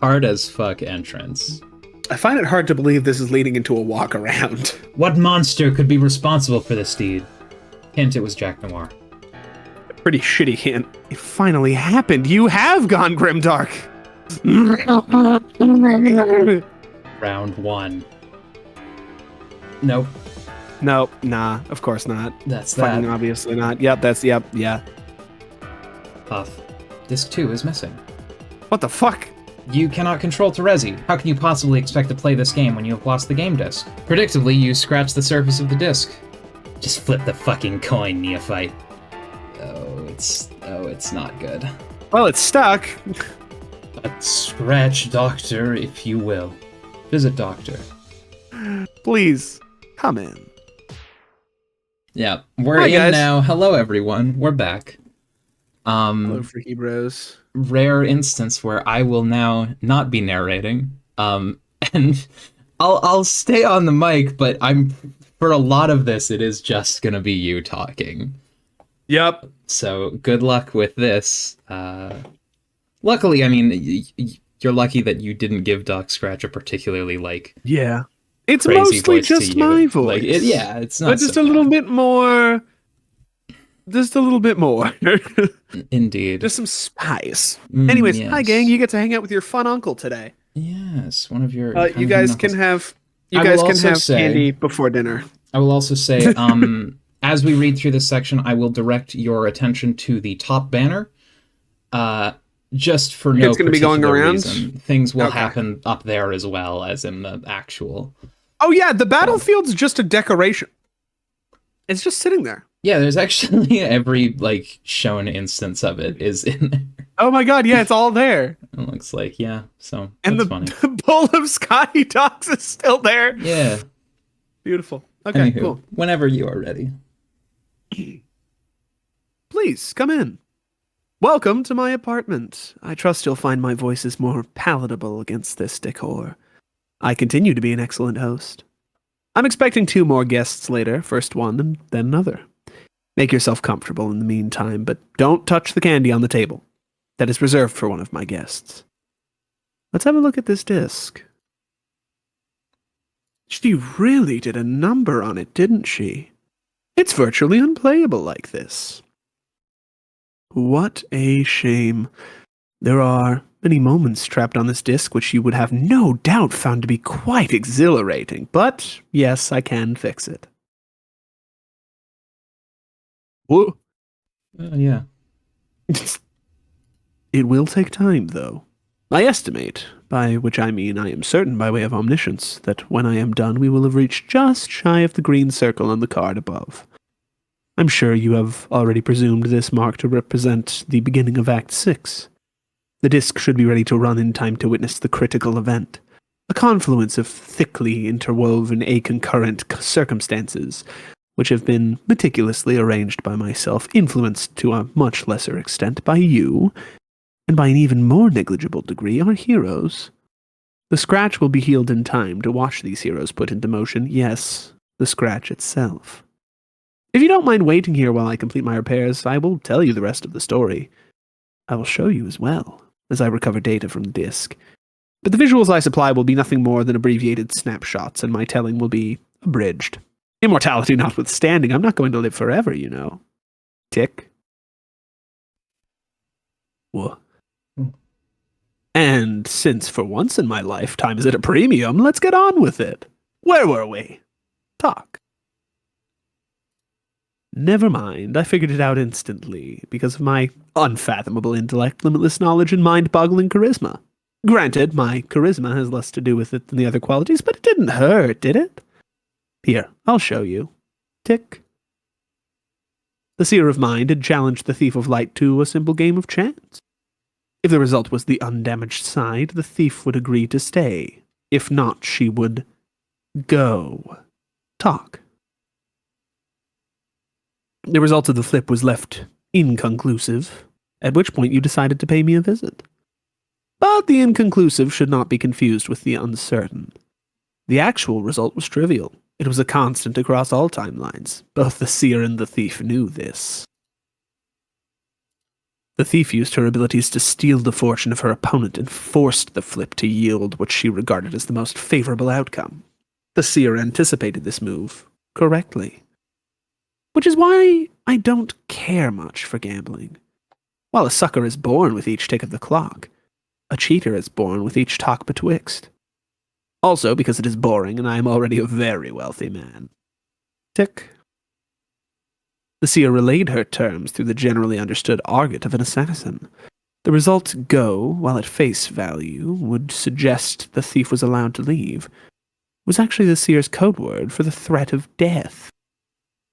hard as fuck entrance. I find it hard to believe this is leading into a walk around. What monster could be responsible for this deed? Hint, it was Jack Noir. Pretty shitty hint. It finally happened. You have gone grimdark. Round 1. Nope. Nope, nah, of course not. That's fucking that. obviously not. Yep, yeah. Puff. Disc 2 is missing. What the fuck? You cannot control Terezi. How can you possibly expect to play this game when you have lost the game disc? Predictably, you scratch the surface of the disc. Just flip the fucking coin, neophyte. Oh, it's not good. Well, it's stuck. But scratch Doctor, if you will. Visit Doctor. Please, come in. Yeah, we're Hi, in guys. now. Hello, everyone. We're back. Hello, Freaky Bros. Rare instance where I will now not be narrating. And I'll stay on the mic, but for a lot of this, it is just gonna be you talking. Yep. So good luck with this. Luckily, I mean, you're lucky that you didn't give Doc Scratch a particularly Yeah. It's crazy mostly voice to just you. my voice. It's not. But just so a little bad. bit more. Just a little bit more. Indeed. Just some spice. Anyways, yes. hi gang. You get to hang out with your fun uncle today. Yes, one of your. You guys can have. You I guys will can also have say- candy before dinner. I will also say, as we read through this section, I will direct your attention to the top banner. Just for no It's gonna be going particular around? reason. Things will Okay. happen up there as well as in the actual. Oh yeah, the battlefield's just a decoration. It's just sitting there. Yeah, there's actually every shown instance of it is in there. Oh my god, yeah, it's all there. It looks like, yeah. So And that's the, funny. the bowl of Scotty Dogs is still there. Yeah. Beautiful. Okay, Anywho, cool. whenever you are ready. Please, come in. Welcome to my apartment. I trust you'll find my voices more palatable against this decor. I continue to be an excellent host. I'm expecting 2 more guests later, first one and then another. Make yourself comfortable in the meantime, but don't touch the candy on the table. That is reserved for one of my guests. Let's have a look at this disc. She really did a number on it, didn't she? It's virtually unplayable like this. What a shame. There are many moments trapped on this disc which you would have no doubt found to be quite exhilarating, but yes, I can fix it. Whoa. Yeah. It will take time, though. I estimate, by which I mean I am certain by way of omniscience, that when I am done we will have reached just shy of the green circle on the card above. I'm sure you have already presumed this mark to represent the beginning of Act 6. The disc should be ready to run in time to witness the critical event, a confluence of thickly interwoven a-concurrent circumstances, which have been meticulously arranged by myself, influenced to a much lesser extent by you, and by an even more negligible degree our heroes. The scratch will be healed in time to watch these heroes put into motion, yes, the scratch itself. If you don't mind waiting here while I complete my repairs, I will tell you the rest of the story. I will show you as well, as I recover data from the disk. But the visuals I supply will be nothing more than abbreviated snapshots, and my telling will be abridged. Immortality notwithstanding, I'm not going to live forever, you know. Tick. Whoa. And since for once in my life time is at a premium, let's get on with it. Where were we? Talk. Never mind, I figured it out instantly, because of my unfathomable intellect, limitless knowledge, and mind-boggling charisma. Granted, my charisma has less to do with it than the other qualities, but it didn't hurt, did it? Here, I'll show you. Tick. The Seer of Mind had challenged the Thief of Light to a simple game of chance. If the result was the undamaged side, the thief would agree to stay. If not, she would go. Talk. The result of the flip was left inconclusive, at which point you decided to pay me a visit. But the inconclusive should not be confused with the uncertain. The actual result was trivial. It was a constant across all timelines. Both the seer and the thief knew this. The thief used her abilities to steal the fortune of her opponent and forced the flip to yield what she regarded as the most favorable outcome. The seer anticipated this move correctly. Which is why I don't care much for gambling. While a sucker is born with each tick of the clock, a cheater is born with each talk betwixt. Also because it is boring and I am already a very wealthy man. Tick. The seer relayed her terms through the generally understood argot of an assassin. The result go, while at face value would suggest the thief was allowed to leave, was actually the seer's code word for the threat of death.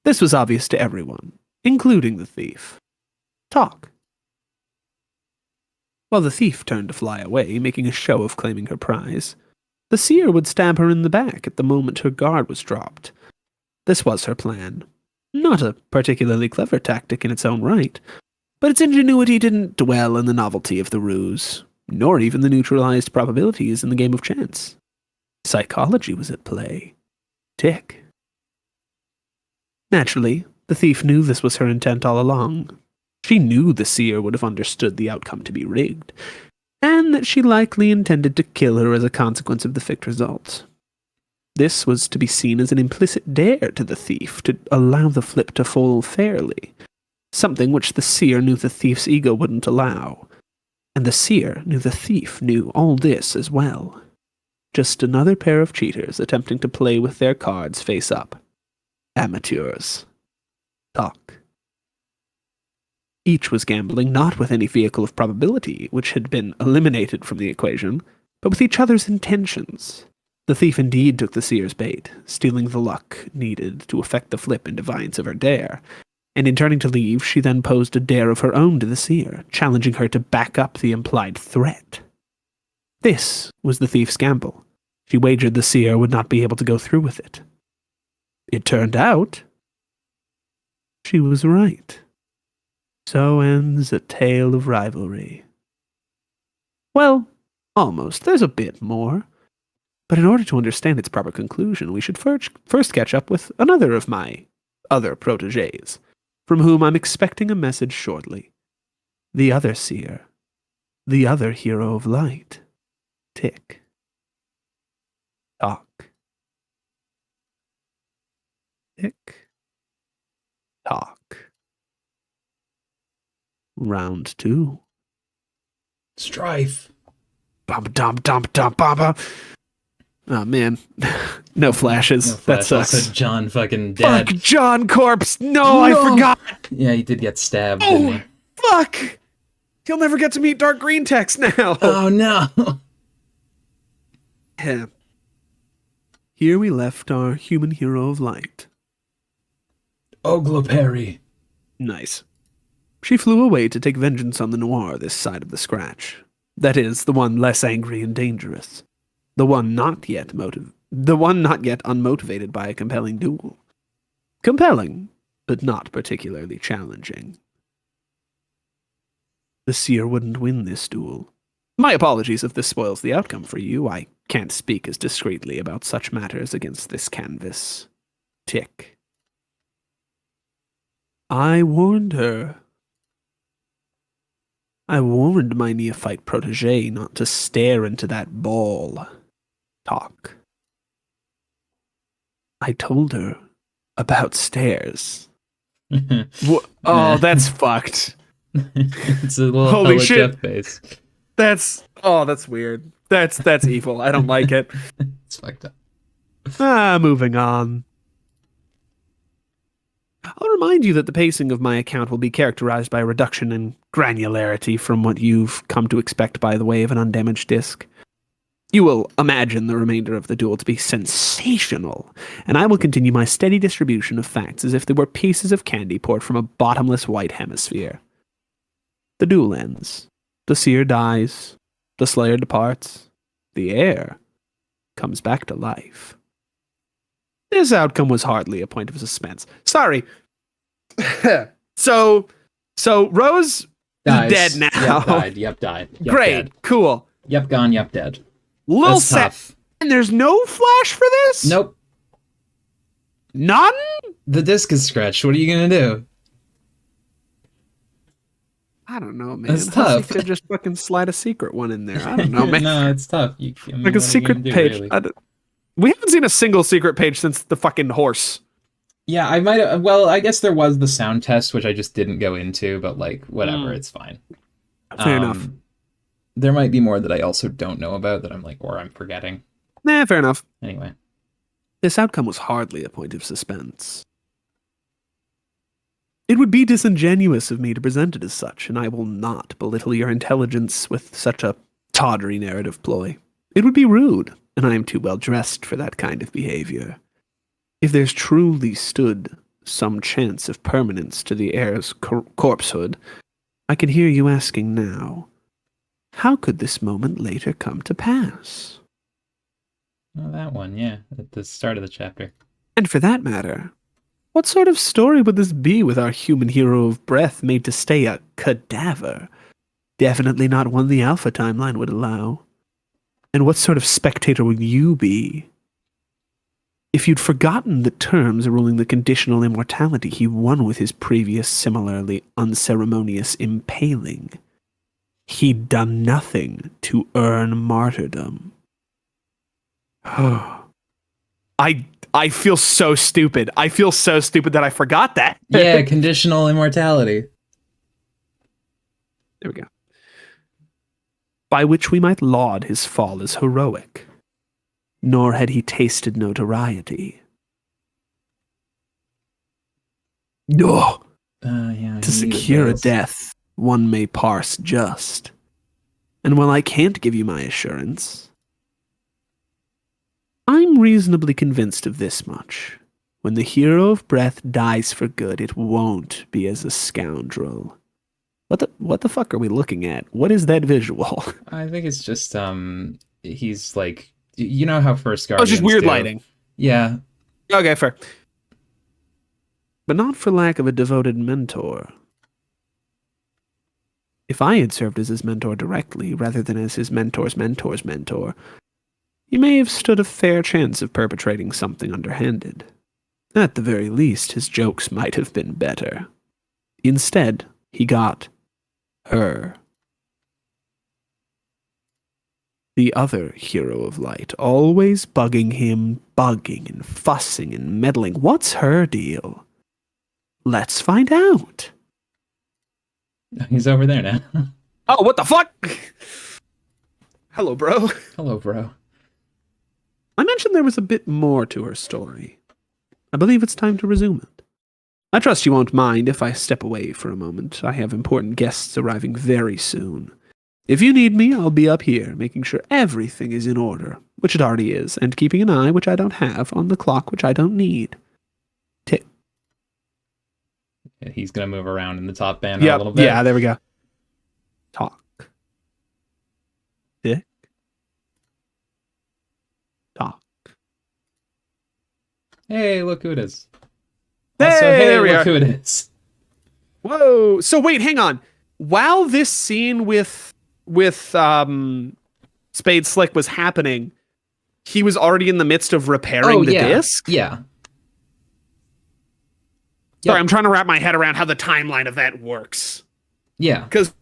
This was obvious to everyone, including the thief. Talk. While the thief turned to fly away, making a show of claiming her prize, the seer would stab her in the back at the moment her guard was dropped. This was her plan. Not a particularly clever tactic in its own right, but its ingenuity didn't dwell in the novelty of the ruse, nor even the neutralized probabilities in the game of chance. Psychology was at play. Tick. Naturally, the thief knew this was her intent all along. She knew the seer would have understood the outcome to be rigged, and that she likely intended to kill her as a consequence of the ficked result. This was to be seen as an implicit dare to the thief to allow the flip to fall fairly, something which the seer knew the thief's ego wouldn't allow. And the seer knew the thief knew all this as well. Just another pair of cheaters attempting to play with their cards face up. Amateurs. Talk. Each was gambling not with any vehicle of probability, which had been eliminated from the equation, but with each other's intentions. The thief indeed took the seer's bait, stealing the luck needed to effect the flip in defiance of her dare, and in turning to leave, she then posed a dare of her own to the seer, challenging her to back up the implied threat. This was the thief's gamble. She wagered the seer would not be able to go through with it. It turned out she was right. So ends a tale of rivalry. Well, almost. There's a bit more. But in order to understand its proper conclusion, we should first catch up with another of my other protégés, from whom I'm expecting a message shortly. The other seer. The other hero of light. Tick. Talk. Tick. Talk. Round 2. Strife. Bum dum dum dum bum. Oh man, no flashes. No flash. That sucks. Also, John fucking dead. Fuck John Corpse. No, I forgot. Yeah, he did get stabbed. Oh, didn't he? fuck. He'll never get to meet Dark Green Text now. Oh no. Yeah. Here we left our human hero of light. Ogloperi. Nice. She flew away to take vengeance on the Noir this side of the scratch. That is, the one less angry and dangerous. The one not yet unmotivated by a compelling duel. Compelling, but not particularly challenging. The seer wouldn't win this duel. My apologies if this spoils the outcome for you. I can't speak as discreetly about such matters against this canvas. Tick. I warned her. I warned my neophyte protégé not to stare into that ball. Talk. I told her about stairs. Oh, that's fucked. It's a little Holy hella shit. Jeff face. That's weird. That's evil. I don't like it. It's fucked up. Moving on. I'll remind you that the pacing of my account will be characterized by a reduction in granularity from what you've come to expect by the way of an undamaged disc. You will imagine the remainder of the duel to be sensational, and I will continue my steady distribution of facts as if they were pieces of candy poured from a bottomless white hemisphere. The duel ends. The seer dies. The slayer departs. The heir comes back to life. This outcome was hardly a point of suspense. Sorry. So Rose Dies. is dead now. Yep, died. Yep, Great. dead. Cool. Yep, gone. Yep, dead. Little That's sad. tough. And there's no flash for this? Nope. None? The disc is scratched. What are you gonna do? I don't know, man. It's Hussy tough. could just fucking slide a secret one in there. I don't know, man. No, it's tough. I mean, Like a what are you gonna secret do, page. really? We haven't seen a single secret page since the fucking horse. Yeah, I might have. Well, I guess there was the sound test, which I just didn't go into, but like, whatever, it's fine. Fair enough. There might be more that I also don't know about that I'm like, or I'm forgetting. Nah, fair enough. Anyway. This outcome was hardly a point of suspense. It would be disingenuous of me to present it as such, and I will not belittle your intelligence with such a tawdry narrative ploy. It would be rude, and I am too well dressed for that kind of behavior. If there's truly stood some chance of permanence to the heir's corpsehood, I can hear you asking now, how could this moment later come to pass? Oh, that one, yeah, at the start of the chapter. And for that matter, what sort of story would this be with our human hero of breath made to stay a cadaver? Definitely not one the Alpha timeline would allow. And what sort of spectator would you be? If you'd forgotten the terms ruling the conditional immortality he won with his previous similarly unceremonious impaling, he'd done nothing to earn martyrdom. I feel so stupid. I feel so stupid that I forgot that. Yeah, conditional immortality. There we go. By which we might laud his fall as heroic. Nor had he tasted notoriety. No. Yeah. To secure a death, one may parse just. And while I can't give you my assurance, I'm reasonably convinced of this much. When the hero of breath dies for good, it won't be as a scoundrel. What the fuck are we looking at? What is that visual? I think it's just he's like, you know how First Guardians Oh, it's just weird do. lighting. Yeah. Okay, fair. But not for lack of a devoted mentor. If I had served as his mentor directly, rather than as his mentor's mentor's mentor, he may have stood a fair chance of perpetrating something underhanded. At the very least, his jokes might have been better. Instead, he got her. The other hero of light, always bugging him, bugging and fussing and meddling. What's her deal? Let's find out. He's over there now. Oh, what the fuck? Hello, bro. Hello, bro. I mentioned there was a bit more to her story. I believe it's time to resume it. I trust you won't mind if I step away for a moment. I have important guests arriving very soon. If you need me, I'll be up here, making sure everything is in order, which it already is, and keeping an eye, which I don't have, on the clock, which I don't need. Tick. Yeah, he's gonna move around in the top banner a little bit. Yeah, there we go. Talk. Tick. Talk. Hey, look who it is. Hey, Also, there we look are. who it is. Whoa. So wait, hang on. While this scene with Spade Slick was happening, he was already in the midst of repairing the disc? Yeah. Sorry, I'm trying to wrap my head around how the timeline of that works. Yeah. Because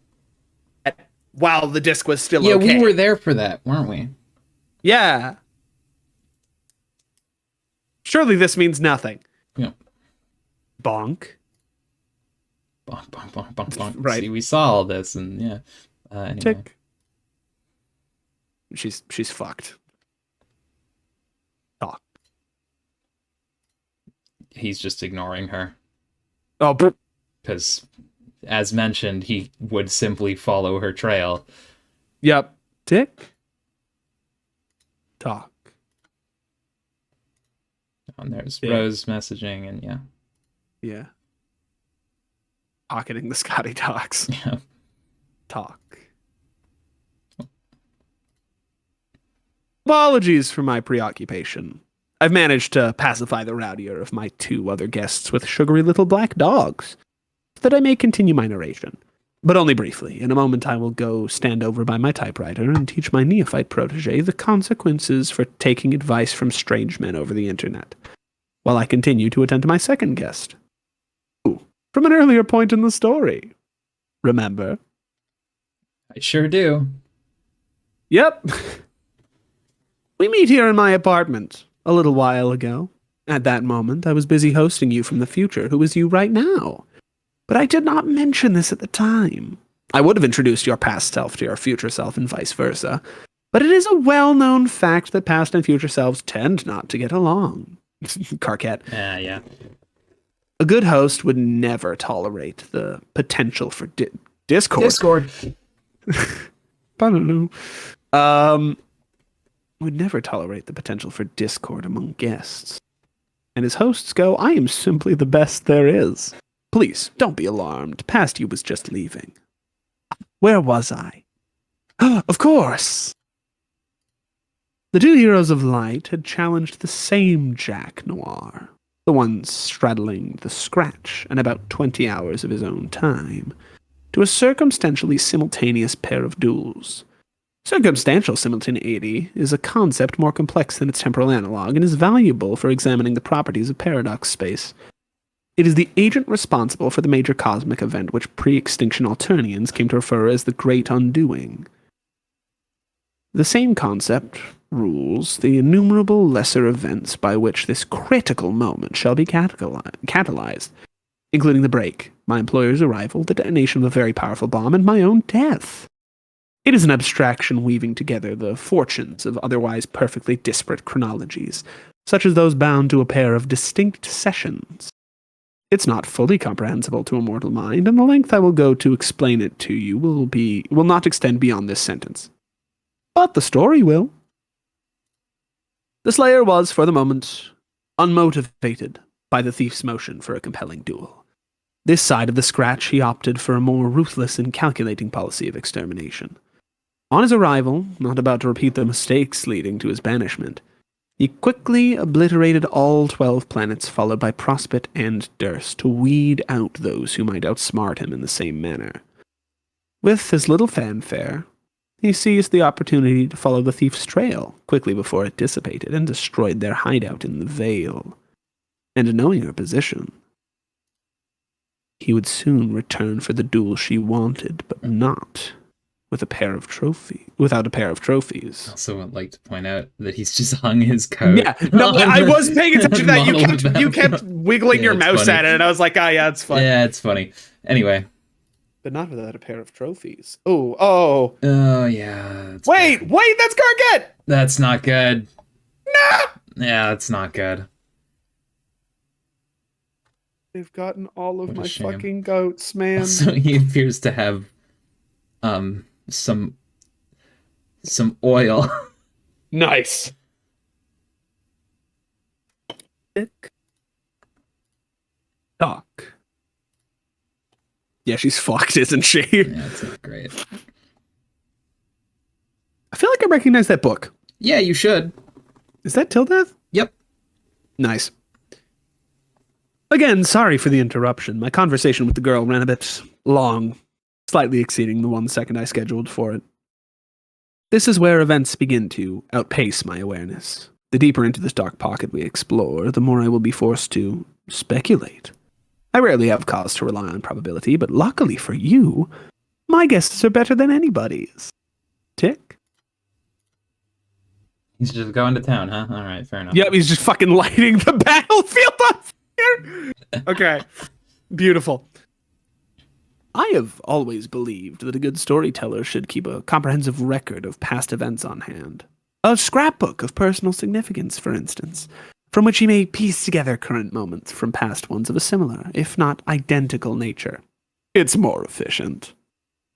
while the disc was still Yeah, okay. we were there for that, weren't we? Yeah. Surely this means nothing. Yeah. Bonk. Bonk, bonk, bonk, bonk, bonk. Right. See, we saw all this, and yeah. Anyway. Tick. She's fucked. Talk. He's just ignoring her. Oh, Because, as mentioned, he would simply follow her trail. yep. Tick. Talk. And there's Yeah. Rose messaging, and yeah. Yeah. Pocketing the Scotty talks. Yeah. Talk. Apologies for my preoccupation. I've managed to pacify the rowdier of my two other guests with sugary little black dogs, so that I may continue my narration. But only briefly. In a moment I will go stand over by my typewriter and teach my neophyte protege the consequences for taking advice from strange men over the internet, while I continue to attend to my second guest. Ooh, from an earlier point in the story. Remember? I sure do. Yep. We meet here in my apartment a little while ago. At that moment, I was busy hosting you from the future, who is you right now. But I did not mention this at the time. I would have introduced your past self to your future self and vice versa. But it is a well-known fact that past and future selves tend not to get along. Carcat. Yeah. A good host would never tolerate the potential for discord. Discord. Would never tolerate the potential for discord among guests. And as hosts go, I am simply the best there is. Please, don't be alarmed. Past you was just leaving. Where was I? Of course! The two heroes of light had challenged the same Jack Noir, the one straddling the scratch and about 20 hours of his own time, to a circumstantially simultaneous pair of duels. Circumstantial simultaneity is a concept more complex than its temporal analog and is valuable for examining the properties of paradox space. It is the agent responsible for the major cosmic event which pre-extinction Alternians came to refer as the Great Undoing. The same concept rules the innumerable lesser events by which this critical moment shall be catalyzed, including the break, my employer's arrival, the detonation of a very powerful bomb, and my own death. It is an abstraction weaving together the fortunes of otherwise perfectly disparate chronologies, such as those bound to a pair of distinct sessions. It's not fully comprehensible to a mortal mind, and the length I will go to explain it to you will not extend beyond this sentence. But the story will. The Slayer was, for the moment, unmotivated by the thief's motion for a compelling duel. This side of the scratch, he opted for a more ruthless and calculating policy of extermination. On his arrival, not about to repeat the mistakes leading to his banishment, he quickly obliterated all 12 planets, followed by Prospect and Durst, to weed out those who might outsmart him in the same manner. With as little fanfare, he seized the opportunity to follow the thief's trail quickly before it dissipated and destroyed their hideout in the Vale. And knowing her position, he would soon return for the duel she wanted, but not without a pair of trophies. I also would like to point out that he's just hung his coat. Yeah, no, I was paying attention to that. You kept wiggling your mouse funny. at it, and I was like, yeah, it's funny. Yeah, it's funny. Anyway. But not without a pair of trophies. Oh, yeah. Wait, that's Gargett! That's not good. No! Yeah, that's not good. They've gotten all of What a my shame. fucking goats, man. Also, he appears to have some oil. Nice. Tick. Tock. Yeah, she's fucked, isn't she? Yeah, it's not great. I feel like I recognize that book. Yeah, you should. Is that Tildeth? Yep. Nice. Again, sorry for the interruption. My conversation with the girl ran a bit long, slightly exceeding the 1 second I scheduled for it. This is where events begin to outpace my awareness. The deeper into this dark pocket we explore, the more I will be forced to speculate. I rarely have cause to rely on probability, but luckily for you, my guesses are better than anybody's. Tick. He's just going to town, huh? All right, fair enough. Yep, he's just fucking lighting the battlefield on fire. Okay, beautiful. I have always believed that a good storyteller should keep a comprehensive record of past events on hand. A scrapbook of personal significance, for instance, from which he may piece together current moments from past ones of a similar, if not identical nature. It's more efficient.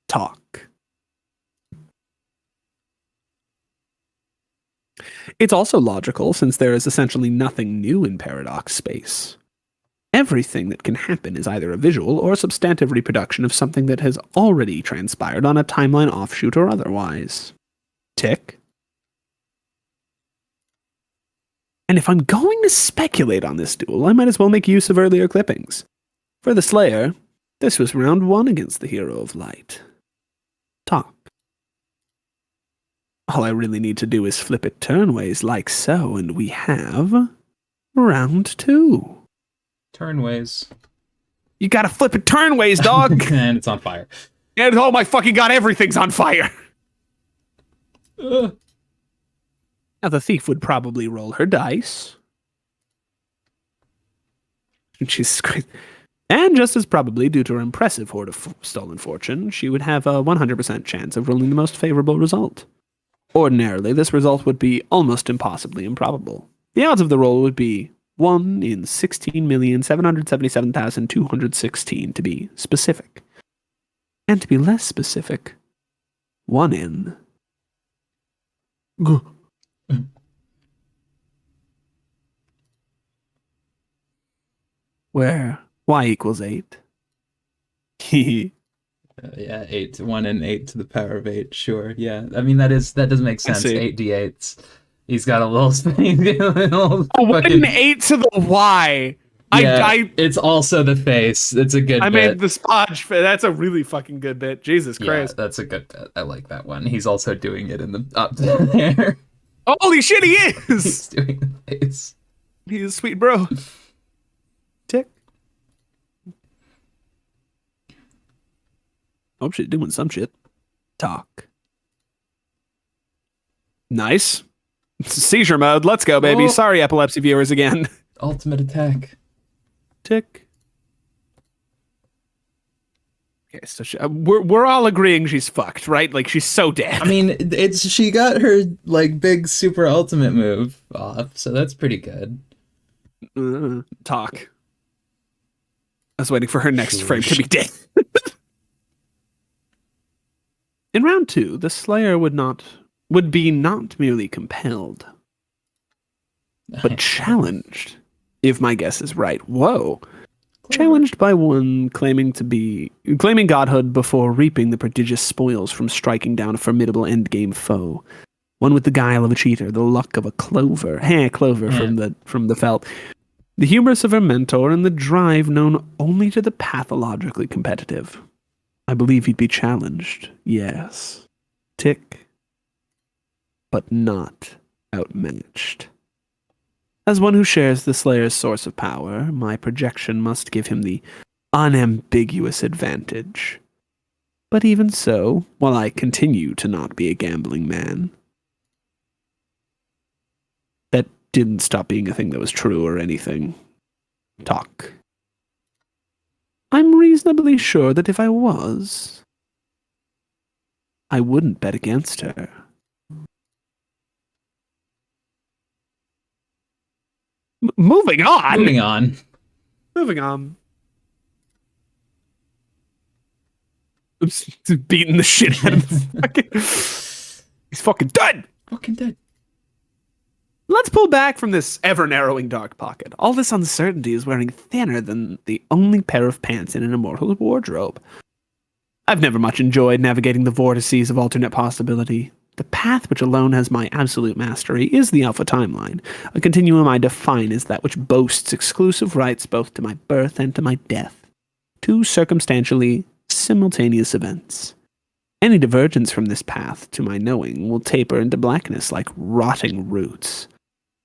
Talk. It's also logical, since there is essentially nothing new in paradox space. Everything that can happen is either a visual or a substantive reproduction of something that has already transpired on a timeline offshoot or otherwise. Tick. And if I'm going to speculate on this duel, I might as well make use of earlier clippings. For the Slayer, this was round 1 against the Hero of Light. Talk. All I really need to do is flip it turnways like so, and we have round 2. Turnways. You gotta flip it turnways, dog! And it's on fire. And oh my fucking god, everything's on fire! Now the thief would probably roll her dice. Jesus Christ. And just as probably, due to her impressive hoard of stolen fortune, she would have a 100% chance of rolling the most favorable result. Ordinarily, this result would be almost impossibly improbable. The odds of the roll would be 1 in 16,777,216 to be specific. And to be less specific, 1 in... where y equals 8. Yeah, 8 1 and 8 to the power of 8. Sure, yeah. I mean that does make sense. 8d8s. He's got a little One and 8 to the y. Yeah, it's also the face. It's a good bit. I made the Spodge. That's a really fucking good bit. Jesus Christ. Yeah, that's a good bit. I like that one. He's also doing it in the up there. Holy shit, he is! He's doing the face. He is sweet, bro. Tick. Oh, shit, doing some shit. Talk. Nice. Seizure mode. Let's go, baby. Oh. Sorry, epilepsy viewers again. Ultimate attack. Tick. Okay, so we're all agreeing she's fucked, right? Like, she's so dead. I mean, she got her like big super ultimate move off, so that's pretty good. Talk. I was waiting for her next frame to be dead. In round 2, the Slayer would be not merely compelled, but challenged, if my guess is right. Whoa. Challenged by one claiming godhood before reaping the prodigious spoils from striking down a formidable endgame foe. One with the guile of a cheater, the luck of a clover. Clover from the felt. The hubris of her mentor and the drive known only to the pathologically competitive. I believe he'd be challenged, yes. Tick. But not outmatched. As one who shares the Slayer's source of power, my projection must give him the unambiguous advantage. But even so, while I continue to not be a gambling man, that didn't stop being a thing that was true or anything. Talk. I'm reasonably sure that if I was, I wouldn't bet against her. Moving on. Oops, beating the shit out of him. He's fucking dead. Let's pull back from this ever-narrowing dark pocket. All this uncertainty is wearing thinner than the only pair of pants in an immortal's wardrobe. I've never much enjoyed navigating the vortices of alternate possibility. The path which alone has my absolute mastery is the Alpha timeline, a continuum I define as that which boasts exclusive rights both to my birth and to my death. Two circumstantially simultaneous events. Any divergence from this path, to my knowing, will taper into blackness like rotting roots.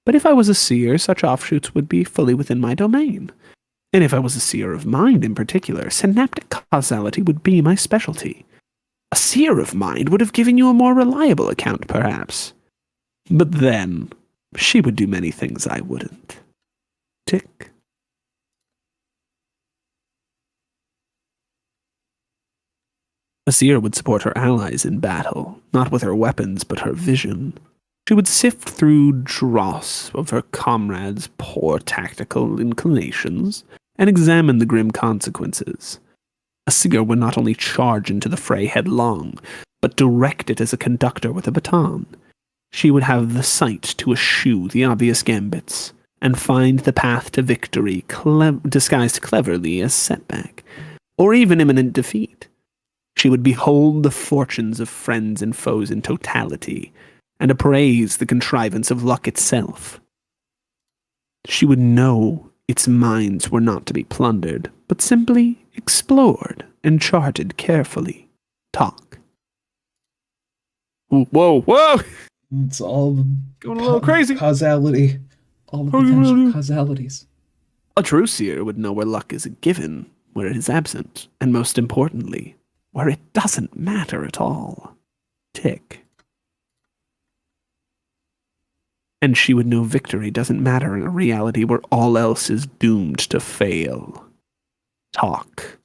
But if I was a seer, such offshoots would be fully within my domain. And if I was a seer of mind in particular, synaptic causality would be my specialty. A seer of mind would have given you a more reliable account, perhaps. But then, she would do many things I wouldn't. Tick. A seer would support her allies in battle, not with her weapons, but her vision. She would sift through dross of her comrades' poor tactical inclinations and examine the grim consequences. A seer would not only charge into the fray headlong, but direct it as a conductor with a baton. She would have the sight to eschew the obvious gambits, and find the path to victory disguised cleverly as setback, or even imminent defeat. She would behold the fortunes of friends and foes in totality, and appraise the contrivance of luck itself. She would know its mines were not to be plundered, but simply explored and charted carefully. Talk. Whoa! It's all going a little crazy. Causality. All the potential causalities. A true seer would know where luck is a given, where it is absent, and most importantly, where it doesn't matter at all. Tick. And she would know victory doesn't matter in a reality where all else is doomed to fail. Talk.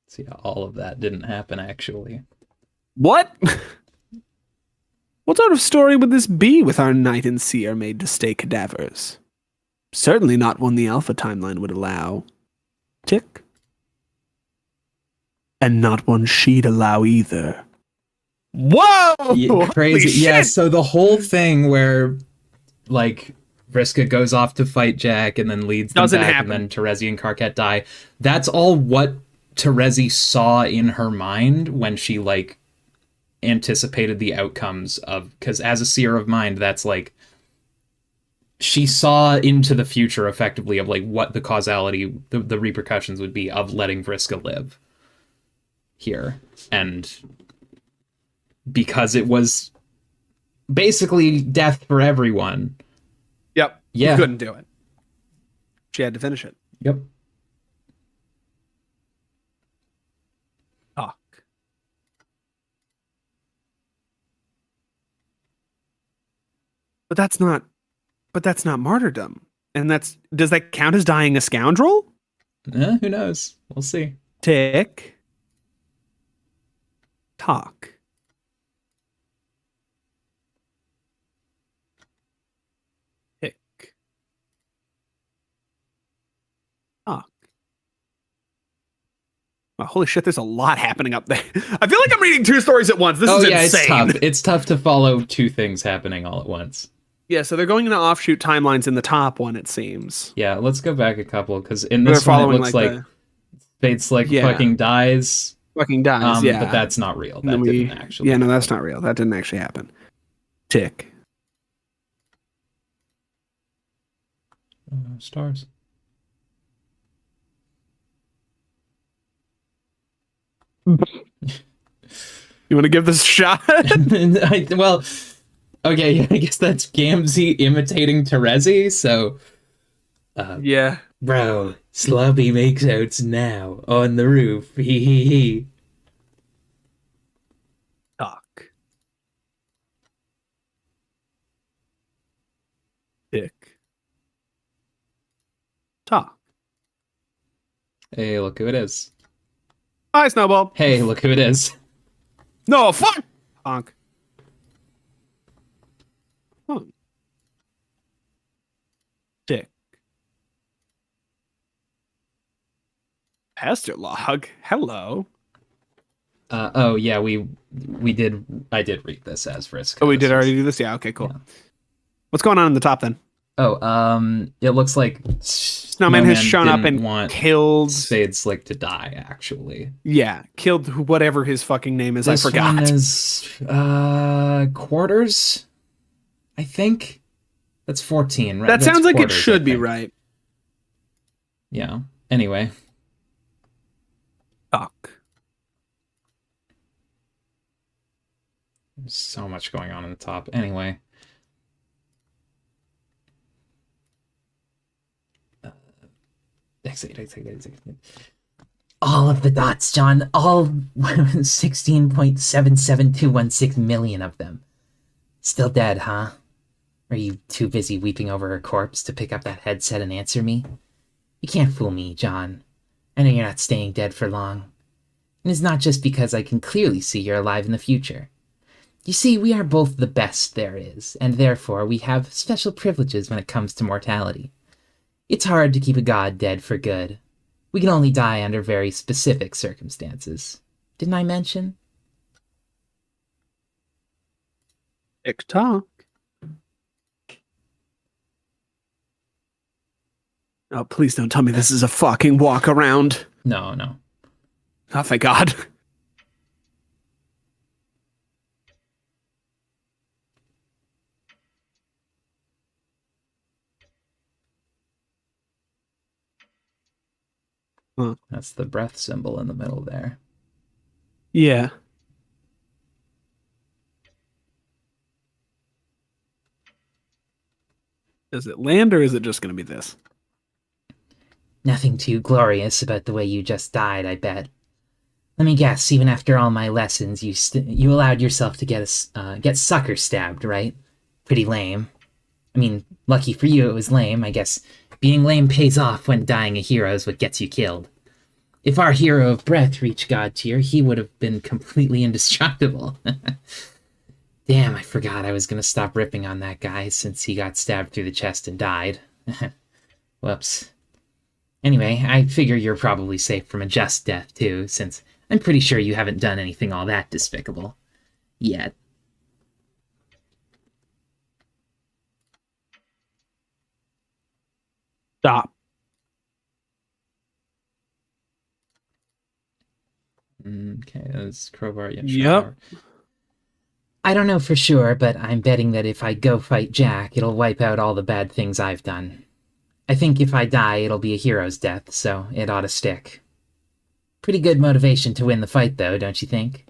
See, all of that didn't happen actually. What? What sort of story would this be with our knight and seer made to stay cadavers? Certainly not one the Alpha timeline would allow. Tick. And not one she'd allow either. Whoa! Yeah, crazy. Holy Yeah, shit! so the whole thing where, like, Vriska goes off to fight Jack and then leads them Doesn't back, happen. and then Terezi and Karkat die. That's all what Terezi saw in her mind when she, like, anticipated the outcomes of... Because as a seer of mind, that's, like... She saw into the future, effectively, of, like, what the causality, the repercussions would be of letting Vriska live here. And... because it was basically death for everyone. Yep. Yeah. You couldn't do it. She had to finish it. Yep. Talk. But that's not martyrdom. And does that count as dying a scoundrel? Who knows? We'll see. Tick. Talk. Tick. Talk. Wow, holy shit, there's a lot happening up there. I feel like I'm reading two stories at once. This is insane. It's tough. It's tough to follow two things happening all at once. Yeah, so they're going into offshoot timelines in the top one, it seems. Yeah, let's go back a couple, because in this one it looks like Fate Slick fucking dies. Fucking dies, yeah. But that's not real. That didn't actually. Yeah, no, that's not real. That didn't actually happen. Tick. Stars. You want to give this a shot? Well, okay, yeah, I guess that's Gamzee imitating Terezi, so... yeah. Bro, Sloppy makes outs now, on the roof, he. Talk. Tick. Talk. Hey, look who it is. Hi, Snowball. Hey, look who it is. No, fuck! Honk. Honk. Tick. Pastor log. Hello. Oh yeah, I did read this as Frisk. Oh, we did already do this? Yeah, okay, cool. Yeah. What's going on in the top then? Oh, it looks like Snowman has shown up and killed Spade Slick to die, actually. Yeah, killed whatever his fucking name is. This I forgot. One is Quarters, I think. That's 14, right? That That's sounds like Quarters, it should be right. Yeah. Anyway. Talk. There's so much going on in the top. Anyway. All of the dots, John. All 16.772116 million of them. Still dead, huh? Are you too busy weeping over her corpse to pick up that headset and answer me? You can't fool me, John. I know you're not staying dead for long. And it's not just because I can clearly see you're alive in the future. You see, we are both the best there is, and therefore we have special privileges when it comes to mortality. It's hard to keep a god dead for good. We can only die under very specific circumstances. Didn't I mention? TikTok. Oh, please don't tell me this is a fucking walk around. No. Oh, thank God. Huh. That's the breath symbol in the middle there. Yeah. Does it land or is it just going to be this? Nothing too glorious about the way you just died, I bet. Let me guess, even after all my lessons, you allowed yourself to get sucker stabbed, right? Pretty lame. I mean, lucky for you it was lame. I guess being lame pays off when dying a hero is what gets you killed. If our hero of breath reached god tier, he would have been completely indestructible. Damn, I forgot I was gonna stop ripping on that guy since he got stabbed through the chest and died. Whoops. Anyway, I figure you're probably safe from a just death, too, since I'm pretty sure you haven't done anything all that despicable. Yet. Stop. Okay, that's crowbar. Yeah, Yep. I don't know for sure, but I'm betting that if I go fight Jack, it'll wipe out all the bad things I've done. I think if I die, it'll be a hero's death, so it ought to stick. Pretty good motivation to win the fight, though, don't you think?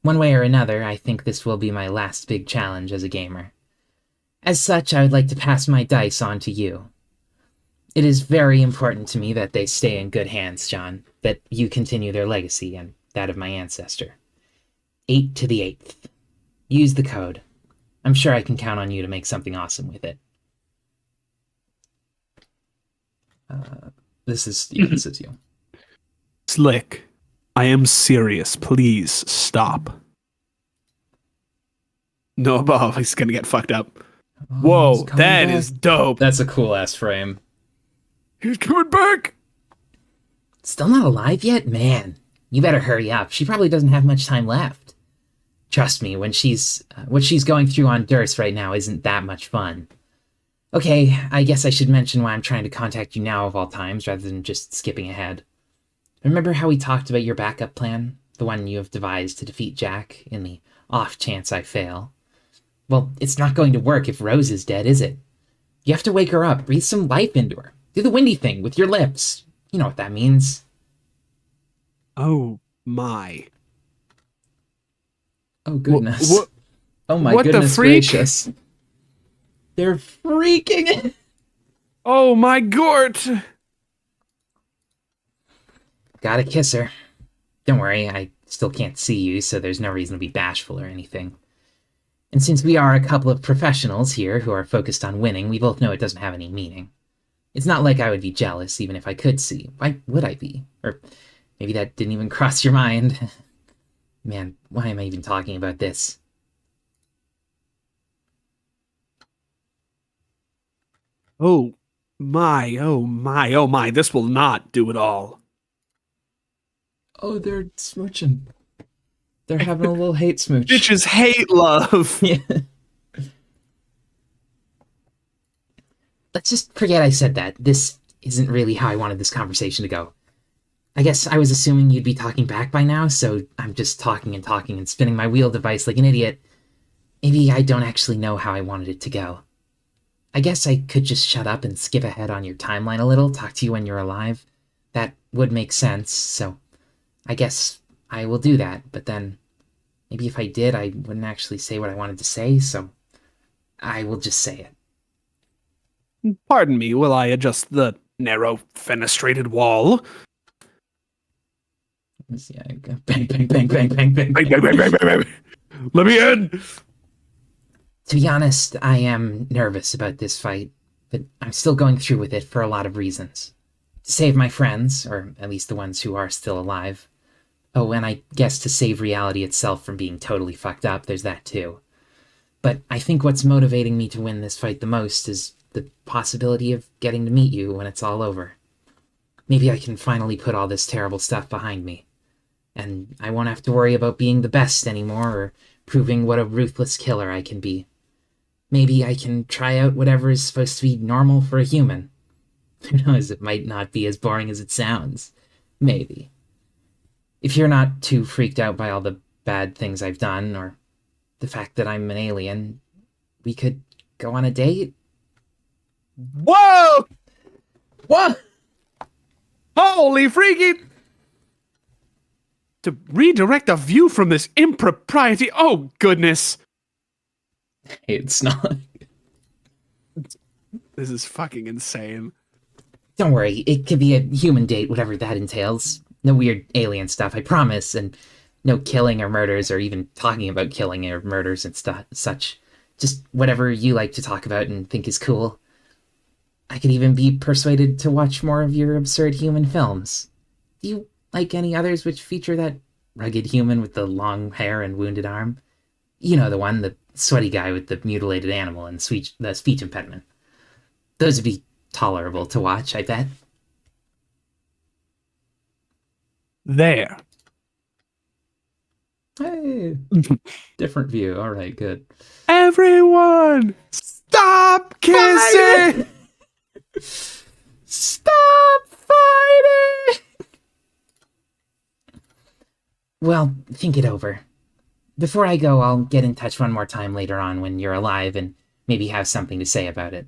One way or another, I think this will be my last big challenge as a gamer. As such, I would like to pass my dice on to you. It is very important to me that they stay in good hands, John, that you continue their legacy and that of my ancestor. 8 to the 8th. Use the code. I'm sure I can count on you to make something awesome with it. This is you. Slick. I am serious. Please stop. No above. He's gonna get fucked up. Whoa, that is dope. That's a cool ass frame. He's coming back. Still not alive yet? Man, you better hurry up. She probably doesn't have much time left. Trust me, what she's going through on Durst right now isn't that much fun. Okay, I guess I should mention why I'm trying to contact you now of all times, rather than just skipping ahead. Remember how we talked about your backup plan? The one you have devised to defeat Jack, in the off chance I fail? Well, it's not going to work if Rose is dead, is it? You have to wake her up, breathe some life into her. Do the windy thing with your lips. You know what that means. Oh my. Oh goodness. What? Oh my What the goodness freak? gracious. They're freaking. Oh my Gort. Gotta kiss her. Don't worry, I still can't see you, so there's no reason to be bashful or anything. And since we are a couple of professionals here who are focused on winning, we both know it doesn't have any meaning. It's not like I would be jealous, even if I could see. Why would I be? Or maybe that didn't even cross your mind. Man, why am I even talking about this? Oh my, oh my, oh my. This will not do it all. Oh, they're smooching. They're having a little hate smooch. Bitches hate love. Yeah. Let's just forget I said that. This isn't really how I wanted this conversation to go. I guess I was assuming you'd be talking back by now, so I'm just talking and spinning my wheel device like an idiot. Maybe I don't actually know how I wanted it to go. I guess I could just shut up and skip ahead on your timeline a little, talk to you when you're alive. That would make sense, so I guess I will do that, but then maybe if I did, I wouldn't actually say what I wanted to say, so I will just say it. Pardon me, will I adjust the narrow fenestrated wall? Yeah, bang, bang, bang, bang, bang, bang, Bang, bang, bang, bang, bang, bang. Let me in! To be honest, I am nervous about this fight, but I'm still going through with it for a lot of reasons. To save my friends, or at least the ones who are still alive. Oh, and I guess to save reality itself from being totally fucked up, there's that too. But I think what's motivating me to win this fight the most is the possibility of getting to meet you when it's all over. Maybe I can finally put all this terrible stuff behind me. And I won't have to worry about being the best anymore, or proving what a ruthless killer I can be. Maybe I can try out whatever is supposed to be normal for a human. Who knows, it might not be as boring as it sounds. Maybe. If you're not too freaked out by all the bad things I've done, or the fact that I'm an alien, we could go on a date? Whoa! What? Holy freaky! To redirect a view from this impropriety. Oh, goodness. Hey, it's not. This is fucking insane. Don't worry, it could be a human date, whatever that entails. No weird alien stuff, I promise, and no killing or murders, or even talking about killing or murders and such. Just whatever you like to talk about and think is cool. I could even be persuaded to watch more of your absurd human films. Do you like any others which feature that rugged human with the long hair and wounded arm? You know the one, the sweaty guy with the mutilated animal and the speech impediment. Those would be tolerable to watch, I bet. There. Hey, different view. All right, good. Everyone, stop kissing! Stop fighting! Well, think it over. Before I go, I'll get in touch one more time later on when you're alive and maybe have something to say about it.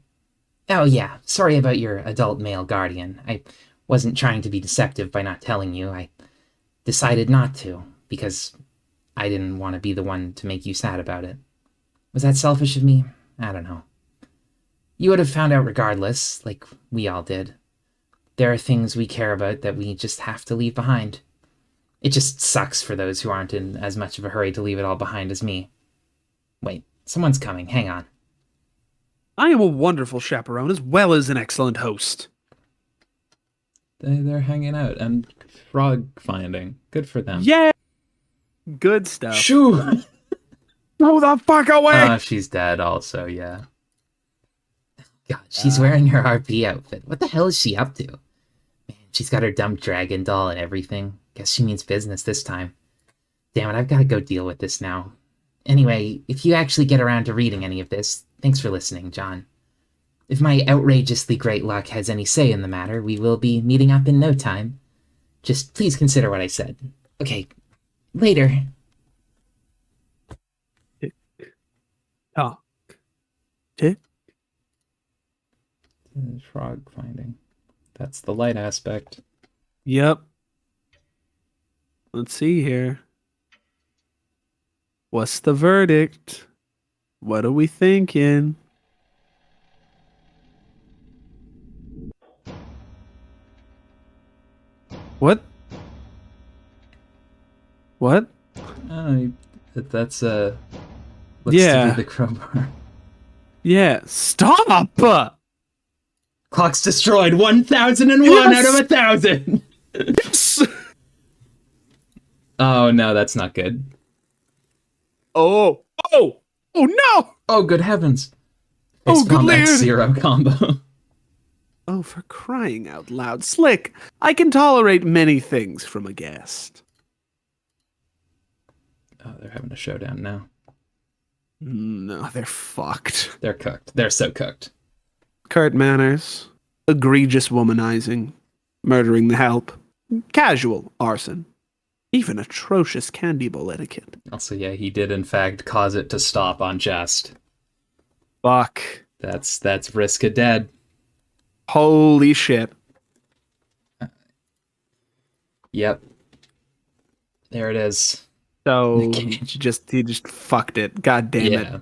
Oh yeah, sorry about your adult male guardian. I wasn't trying to be deceptive by not telling you. I decided not to, because I didn't want to be the one to make you sad about it. Was that selfish of me? I don't know. You would have found out regardless, like we all did. There are things we care about that we just have to leave behind. It just sucks for those who aren't in as much of a hurry to leave it all behind as me. Wait, someone's coming. Hang on. I am a wonderful chaperone as well as an excellent host. They're hanging out and frog finding. Good for them. Yeah. Good stuff. Shoo! Go the fuck away! She's dead also, yeah. God, she's wearing her RP outfit. What the hell is she up to? Man, she's got her dumb dragon doll and everything. Guess she means business this time. Damn it, I've got to go deal with this now. Anyway, if you actually get around to reading any of this, thanks for listening, John. If my outrageously great luck has any say in the matter, we will be meeting up in no time. Just please consider what I said. Okay, later. Talk. Tick. Frog finding. That's the light aspect. Yep. Let's see here. What's the verdict? What are we thinking? What? What? Oh, that's looks Yeah. to be the crowbar. Yeah. Stop! Clock's destroyed. 1001 Yes! out of 1,000. Oh no, that's not good. Oh no! Oh good heavens! Oh, good Facepalm X lord. Zero combo. Oh, for crying out loud. Slick, I can tolerate many things from a guest. Oh, they're having a showdown now. No, they're fucked. They're cooked. They're so cooked. Curt manners, egregious womanizing, murdering the help, casual arson, even atrocious candy bowl etiquette. Also, yeah, he did in fact cause it to stop on Jest. Fuck. That's Vriska dead. Holy shit. Yep. There it is. So he just fucked it. God damn it. Yeah.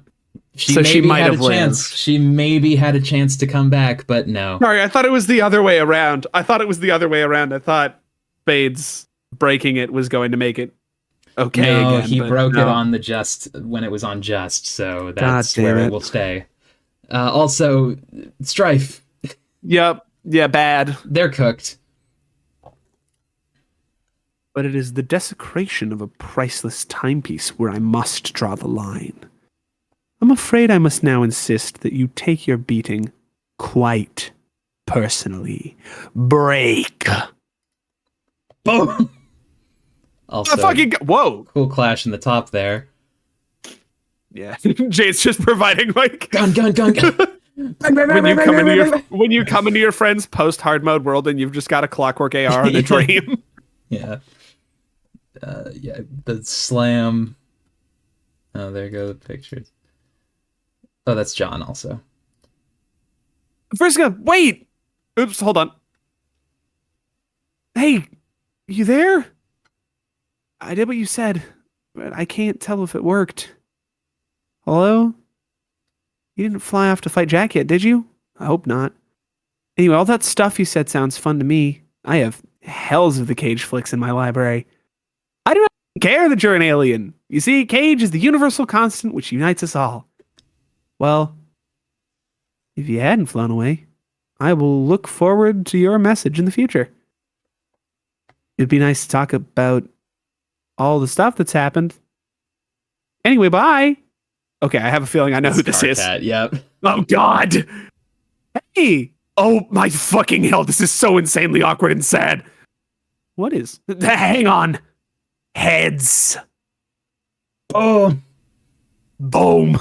So she maybe might had have a chance. lived. She maybe had a chance to come back, but no. Sorry, I thought it was the other way around. I thought Spades breaking it was going to make it okay No, again. he but broke no. it on the Just when it was on Just, so that's damn where it. it will stay. Also, Strife, Yep. Yeah, bad. they're cooked. But it is the desecration of a priceless timepiece where I must draw the line. I'm afraid I must now insist that you take your beating quite personally. Break. Boom! Also, Whoa. cool clash in the top there. Yeah, Jade's just providing like Gun. when you come into your friend's post hard mode world and you've just got a Clockwork AR in a dream. Yeah. Yeah, the slam. Oh, there go the pictures. Oh, that's John also. Vriska, wait. Oops, hold on. Hey, you there? I did what you said, but I can't tell if it worked. Hello? You didn't fly off to fight Jack yet, did you? I hope not. Anyway, all that stuff you said sounds fun to me. I have hells of the Cage flicks in my library. I do not care that you're an alien. You see, Cage is the universal constant which unites us all. Well, if you hadn't flown away, I will look forward to your message in the future. It'd be nice to talk about all the stuff that's happened. Anyway, bye. Okay, I have a feeling I know who this is. Yep. Oh, God. Hey. Oh, my fucking hell. This is so insanely awkward and sad. What is? Hang on. Heads. Oh. Boom.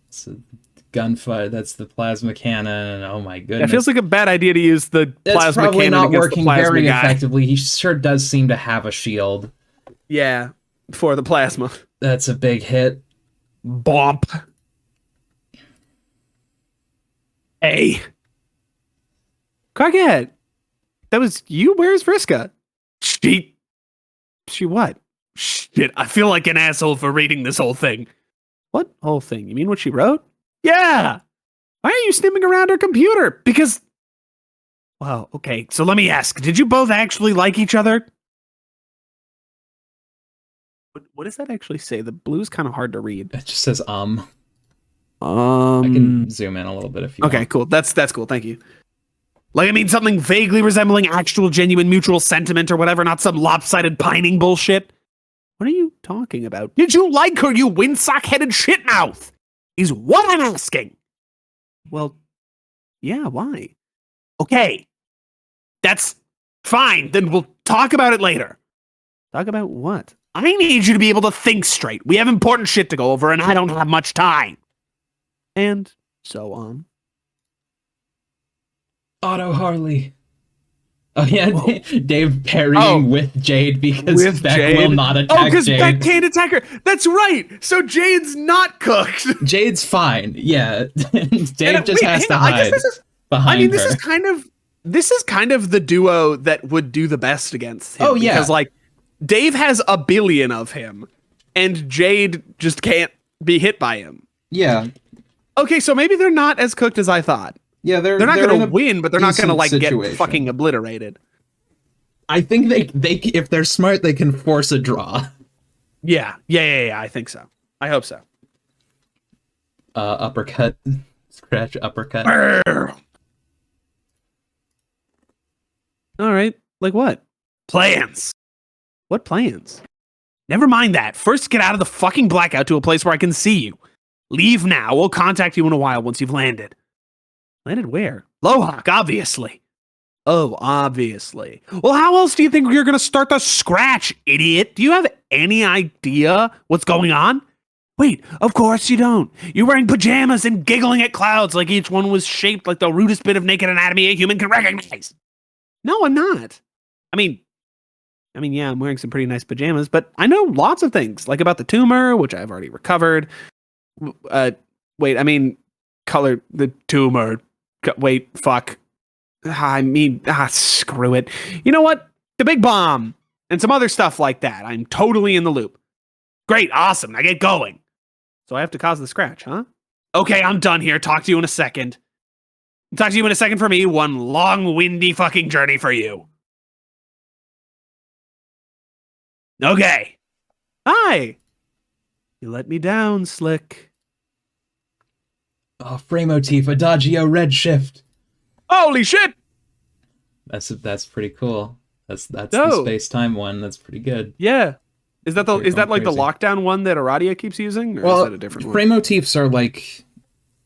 It's a gunfire. That's the plasma cannon. Oh, my goodness. It feels like a bad idea to use the plasma probably cannon not against working the plasma very guy. effectively. He sure does seem to have a shield. Yeah, for the plasma. That's a big hit. Bomp. Hey. Crackhead. That was you? Where's Vriska? She what? Shit, I feel like an asshole for reading this whole thing. What whole thing? You mean what she wrote? Yeah. Why are you sniffing around her computer? Because... Well, okay, so let me ask. Did you both actually like each other? What does that actually say? The blue's kind of hard to read. It just says, I can zoom in a little bit if you Okay, want. cool. That's cool. Thank you. Like, I mean, something vaguely resembling actual, genuine, mutual sentiment or whatever, not some lopsided pining bullshit. What are you talking about? Did you like her, you windsock-headed shitmouth? Is what I'm asking. Well, yeah, why? Okay. That's fine. Then we'll talk about it later. Talk about what? I need you to be able to think straight. We have important shit to go over, and I don't have much time. And so on. Otto Harley. Oh, yeah, Whoa. Dave parrying with Jade because With Beck Jade? will not attack because Jade. Beck can't attack her. That's right. So Jade's not cooked. Jade's fine. Yeah. Dave And, just wait, has hang to on. I hide guess behind her. This is kind of the duo that would do the best against him. Oh, yeah. Because, like, Dave has a billion of him, and Jade just can't be hit by him. Yeah. Okay, so maybe they're not as cooked as I thought. Yeah, They're not in going to a win, but they're not going to, like, situation. get fucking obliterated. I think they if they're smart, they can force a draw. Yeah, I think so. I hope so. Uppercut. Scratch, uppercut. All right, like what? Plans. What plans? Never mind that. First, get out of the fucking blackout to a place where I can see you. Leave now. We'll contact you in a while once you've landed. Landed where? Lohawk, obviously. Oh, obviously. Well, how else do you think you're going to start the scratch, idiot? Do you have any idea what's going on? Wait, of course you don't. You're wearing pajamas and giggling at clouds like each one was shaped like the rudest bit of naked anatomy a human can recognize. No, I'm not. I mean, yeah, I'm wearing some pretty nice pajamas, but I know lots of things, like about the tumor, which I've already recovered. Color the tumor. Wait, fuck. Screw it. You know what? The big bomb and some other stuff like that. I'm totally in the loop. Great, awesome. Now get going. So I have to cause the scratch, huh? Okay, I'm done here. Talk to you in a second. Talk to you in a second for me. One long, windy fucking journey for you. Okay. Hi. You let me down, Slick. Oh, frame motif, Adagio Redshift. Holy shit! That's pretty cool. That's the Oh. space-time one. That's pretty good. Yeah. Is that You're going like the crazy. lockdown one that Aradia keeps using? Or is that a different one? frame motifs are like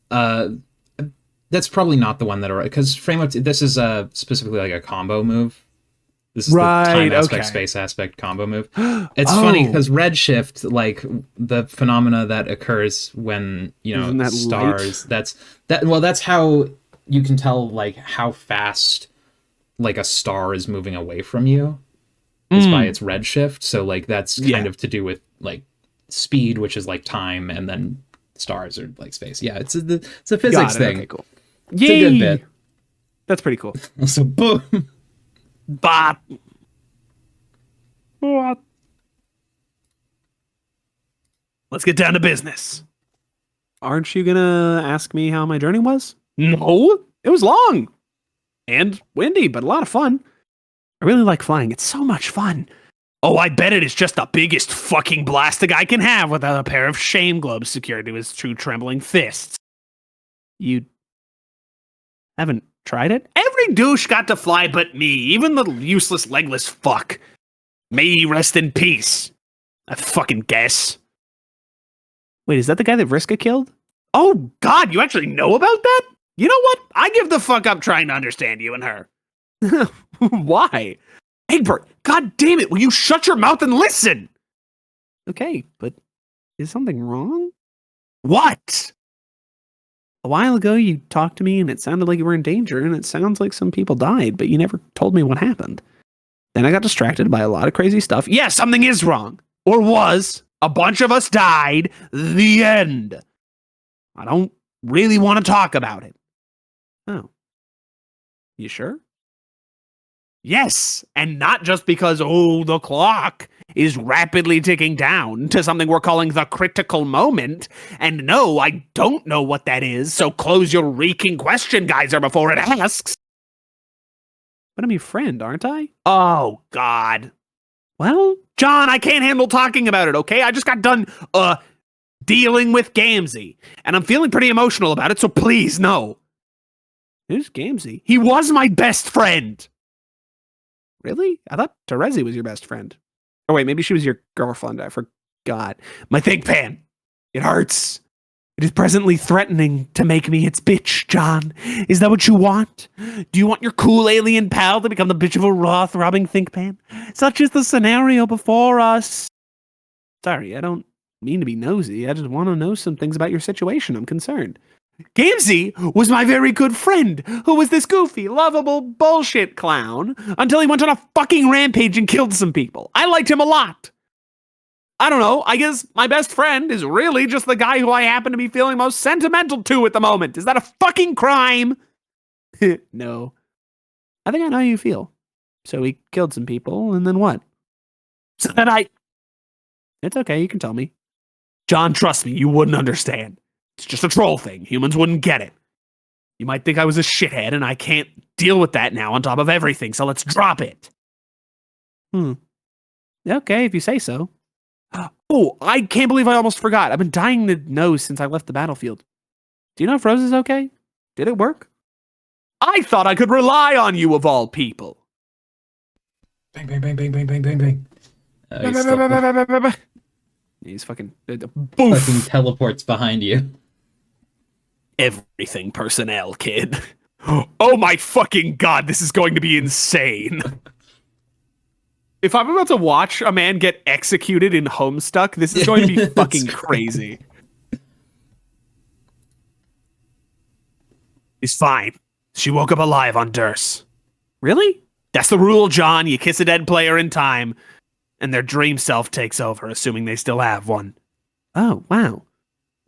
that's probably not the one that are because frame motif. This is specifically like a combo move. This is Right, the time aspect, okay. space aspect combo move. It's funny because redshift, like the phenomena that occurs when Isn't that stars. That's how you can tell like how fast like a star is moving away from you is by its redshift. So like that's kind of to do with like speed, which is like time, and then stars are like space. Yeah, it's a physics Got it. thing. Okay, cool. It's a good bit. That's pretty cool. So boom. Bop. What? Let's get down to business. Aren't you gonna ask me how my journey was? No, it was long. and windy, but a lot of fun. I really like flying. It's so much fun. Oh, I bet it is just the biggest fucking blast a guy can have without a pair of shame globes secured to his two trembling fists. You haven't tried it? Every douche got to fly but me, even the useless legless fuck. May he rest in peace. I fucking guess. Wait, is that the guy that Vriska killed? Oh, God, you actually know about that? You know what? I give the fuck up trying to understand you and her. Why? Egbert, God damn it, will you shut your mouth and listen? Okay, but is something wrong? What? A while ago, you talked to me and it sounded like you were in danger, and it sounds like some people died, but you never told me what happened. Then I got distracted by a lot of crazy stuff. Yes, something is wrong. Or was. A bunch of us died. The end. I don't really want to talk about it. Oh. You sure? Yes, and not just because, the clock is rapidly ticking down to something we're calling the critical moment. And no, I don't know what that is, so close your reeking question geyser before it asks. But I'm your friend, aren't I? Oh, God. Well, John, I can't handle talking about it, okay? I just got done, dealing with Gamzee, and I'm feeling pretty emotional about it, so please, no. Who's Gamzee? He was my best friend. Really? I thought Terezi was your best friend. Oh, wait, maybe she was your girlfriend. I forgot. My think pan. It hurts. It is presently threatening to make me its bitch, John. Is that what you want? Do you want your cool alien pal to become the bitch of a raw-throbbing think pan? Such is the scenario before us. Sorry, I don't mean to be nosy. I just want to know some things about your situation. I'm concerned. Gamzee was my very good friend, who was this goofy, lovable bullshit clown, until he went on a fucking rampage and killed some people. I liked him a lot. I don't know, I guess my best friend is really just the guy who I happen to be feeling most sentimental to at the moment. Is that a fucking crime? No. I think I know how you feel. So he killed some people, and then what? So then It's okay, you can tell me. John, trust me, you wouldn't understand. It's just a troll thing. Humans wouldn't get it. You might think I was a shithead, and I can't deal with that now on top of everything, so let's drop it. Okay, if you say so. Oh, I can't believe I almost forgot. I've been dying to know since I left the battlefield. Do you know if Rose is okay? Did it work? I thought I could rely on you, of all people. Bang, bang, bang, bang, bang, bang, bang, bang. He's fucking... Fucking teleports behind you. Everything personnel, kid. Oh my fucking God, this is going to be insane. If I'm about to watch a man get executed in Homestuck, this is going to be fucking crazy. He's fine. She woke up alive on Durst. Really? That's the rule, John. You kiss a dead player in time, and their dream self takes over, assuming they still have one. Oh, wow.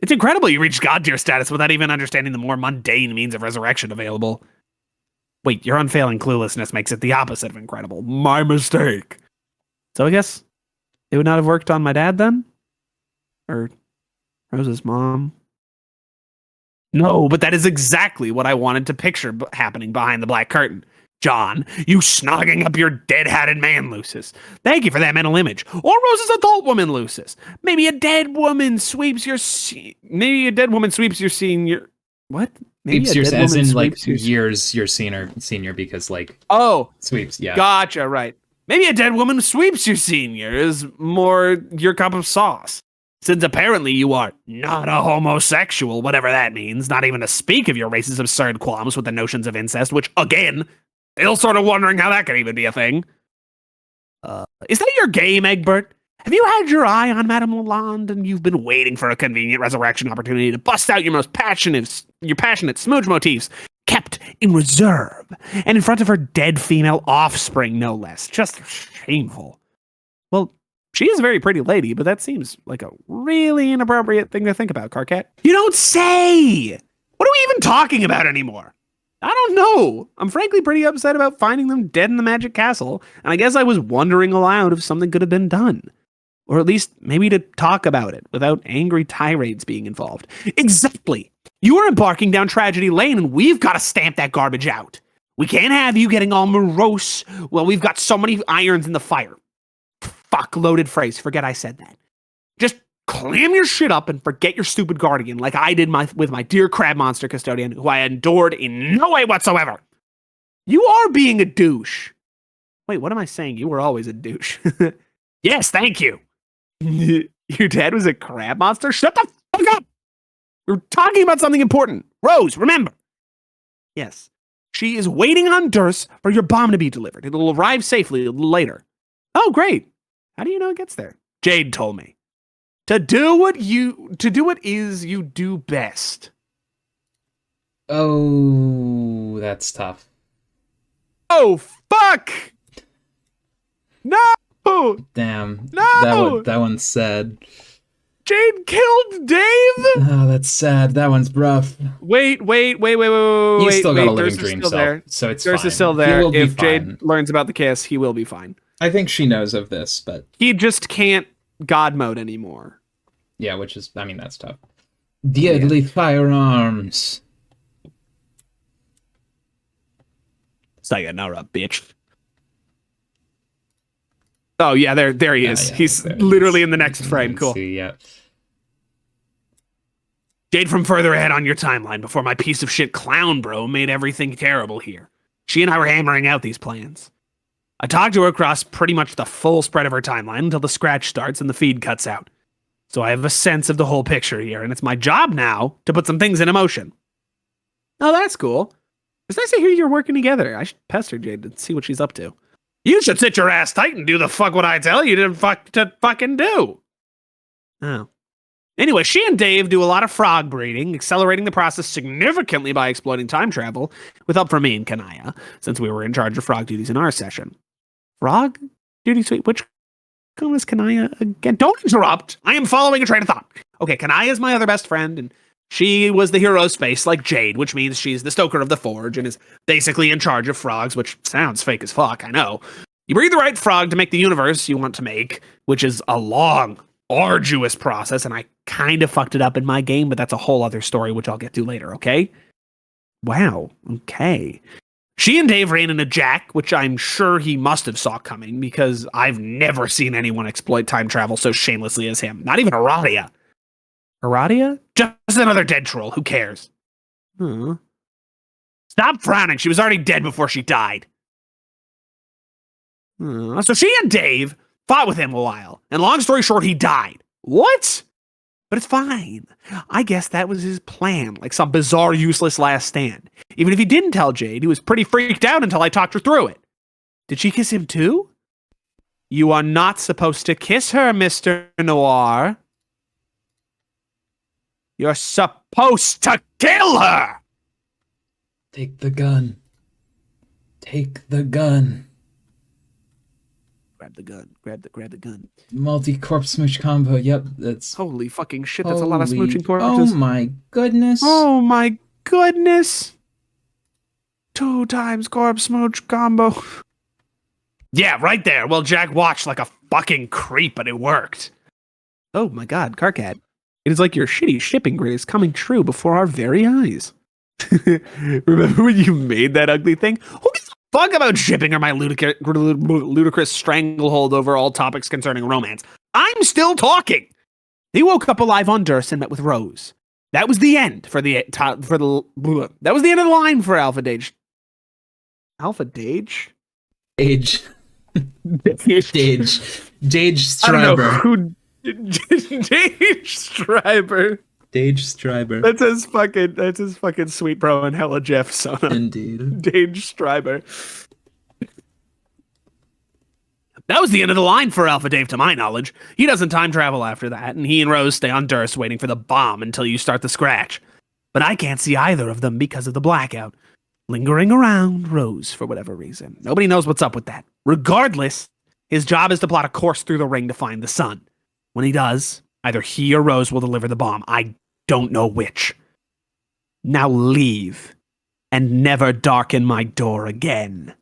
It's incredible you reached god tier status without even understanding the more mundane means of resurrection available. Wait, your unfailing cluelessness makes it the opposite of incredible. My mistake. So I guess it would not have worked on my dad then? Or Rose's mom? No, but that is exactly what I wanted to picture happening behind the black curtain. John, you snogging up your dead-hatted man, Lucis. Thank you for that mental image. Or Rose's adult woman, Lucis. Maybe a dead woman sweeps your senior... What? Maybe sweeps yours as in, like, years your senior because, like... Oh. Sweeps, yeah. Gotcha, right. Maybe a dead woman sweeps your senior is more your cup of sauce. Since apparently you are not a homosexual, whatever that means, not even to speak of your race's absurd qualms with the notions of incest, which, again... Still sort of wondering how that could even be a thing. Is that your game, Egbert? Have you had your eye on Madame Lalonde and you've been waiting for a convenient resurrection opportunity to bust out your most passionate smooch motifs, kept in reserve, and in front of her dead female offspring, no less? Just shameful. Well, she is a very pretty lady, but that seems like a really inappropriate thing to think about, Carcat. You don't say! What are we even talking about anymore? I don't know. I'm frankly pretty upset about finding them dead in the magic castle, and I guess I was wondering aloud if something could have been done. Or at least maybe to talk about it without angry tirades being involved. Exactly! You are embarking down tragedy lane, and we've got to stamp that garbage out. We can't have you getting all morose. Well, we've got so many irons in the fire. Fuck, loaded phrase. Forget I said that. Just clam your shit up and forget your stupid guardian like I did with my dear crab monster custodian, who I adored in no way whatsoever. You are being a douche. Wait, what am I saying? You were always a douche. Yes, thank you. Your dad was a crab monster? Shut the fuck up! We're talking about something important. Rose, remember. Yes. She is waiting on Durst for your bomb to be delivered. It'll arrive safely a little later. Oh, great. How do you know it gets there? Jade told me. To do what is you do best. Oh, that's tough. Oh, fuck! No! Damn. No! That one's sad. Jade killed Dave? Oh, that's sad. That one's rough. Wait. He's still got a living Durst dream, is still there. so it's Durst fine. is still He there. will be If fine. Jade learns about the kiss, he will be fine. I think she knows of this, but He just can't God mode anymore. yeah, which is, I mean, that's tough. Deadly firearms. Sayonara, bitch. Oh yeah, there he is. Yeah, He's there he literally is. in the next frame. You can Cool. see, yeah. Jade from further ahead on your timeline before my piece of shit clown bro made everything terrible here. She and I were hammering out these plans. I talked to her across pretty much the full spread of her timeline until the scratch starts and the feed cuts out. So I have a sense of the whole picture here, and it's my job now to put some things in motion. Oh, that's cool. It's nice to hear you're working together. I should pester Jade to see what she's up to. You should sit your ass tight and do the fuck what I tell you to fucking do. Oh. Anyway, she and Dave do a lot of frog breeding, accelerating the process significantly by exploiting time travel, with help from me and Kanaya, since we were in charge of frog duties in our session. Frog duties? Wait, which one was Kanaya again? Don't interrupt! I am following a train of thought. Okay, Kanaya is my other best friend, and she was the hero's face, like Jade, which means she's the stoker of the forge and is basically in charge of frogs, which sounds fake as fuck, I know. You breed the right frog to make the universe you want to make, which is a long, arduous process, and I kind of fucked it up in my game, but that's a whole other story, which I'll get to later, okay? Wow, okay. She and Dave ran into Jack, which I'm sure he must have saw coming, because I've never seen anyone exploit time travel so shamelessly as him. Not even Aradia. Aradia? Just another dead troll. Who cares? Stop frowning. She was already dead before she died. So she and Dave fought with him a while. And long story short, he died. What? But it's fine. I guess that was his plan, like some bizarre, useless last stand. Even if he didn't tell Jade, he was pretty freaked out until I talked her through it. Did she kiss him too? You are not supposed to kiss her, Mr. Noir. You're supposed to kill her! Take the gun. Take the gun. Grab the gun. Grab the gun. Multi-corpse smooch combo. Yep, that's... Holy fucking shit, that's a lot of Holy- smooching corpses. Oh my goodness. Oh my goodness. 2 times corpse smooch combo. Yeah, right there. Well, Jack watched like a fucking creep, but it worked. Oh my god, Carcat. It is like your shitty shipping grid is coming true before our very eyes. Remember when you made that ugly thing? Who gives a fuck about shipping or my ludicrous stranglehold over all topics concerning romance? I'm still talking. He woke up alive on Durst and met with Rose. That was the end that was the end of the line for Alpha Dage. Alpha Dage? Dage. Dage I don't know Stryber. who. Dage Stryber. Dage Stryber. That's his fucking sweet bro and hella Jeff Sona. Indeed. Dage Stryber. That was the end of the line for Alpha Dave, to my knowledge. He doesn't time travel after that, and he and Rose stay on Durst waiting for the bomb until you start the scratch. But I can't see either of them because of the blackout. Lingering around Rose for whatever reason. Nobody knows what's up with that. Regardless, his job is to plot a course through the ring to find the sun. When he does, either he or Rose will deliver the bomb. I don't know which. Now leave, and never darken my door again.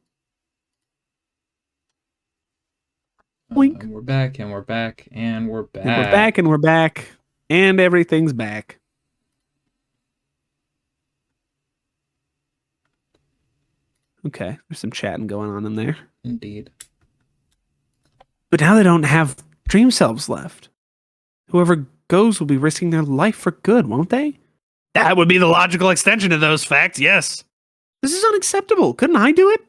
Boink. And we're back, and we're back, and we're back. And we're back, and we're back, and everything's back. Okay, there's some chatting going on in there. Indeed. But now they don't have dream selves left. Whoever goes will be risking their life for good, won't they? That would be the logical extension of those facts, yes. This is unacceptable. Couldn't I do it?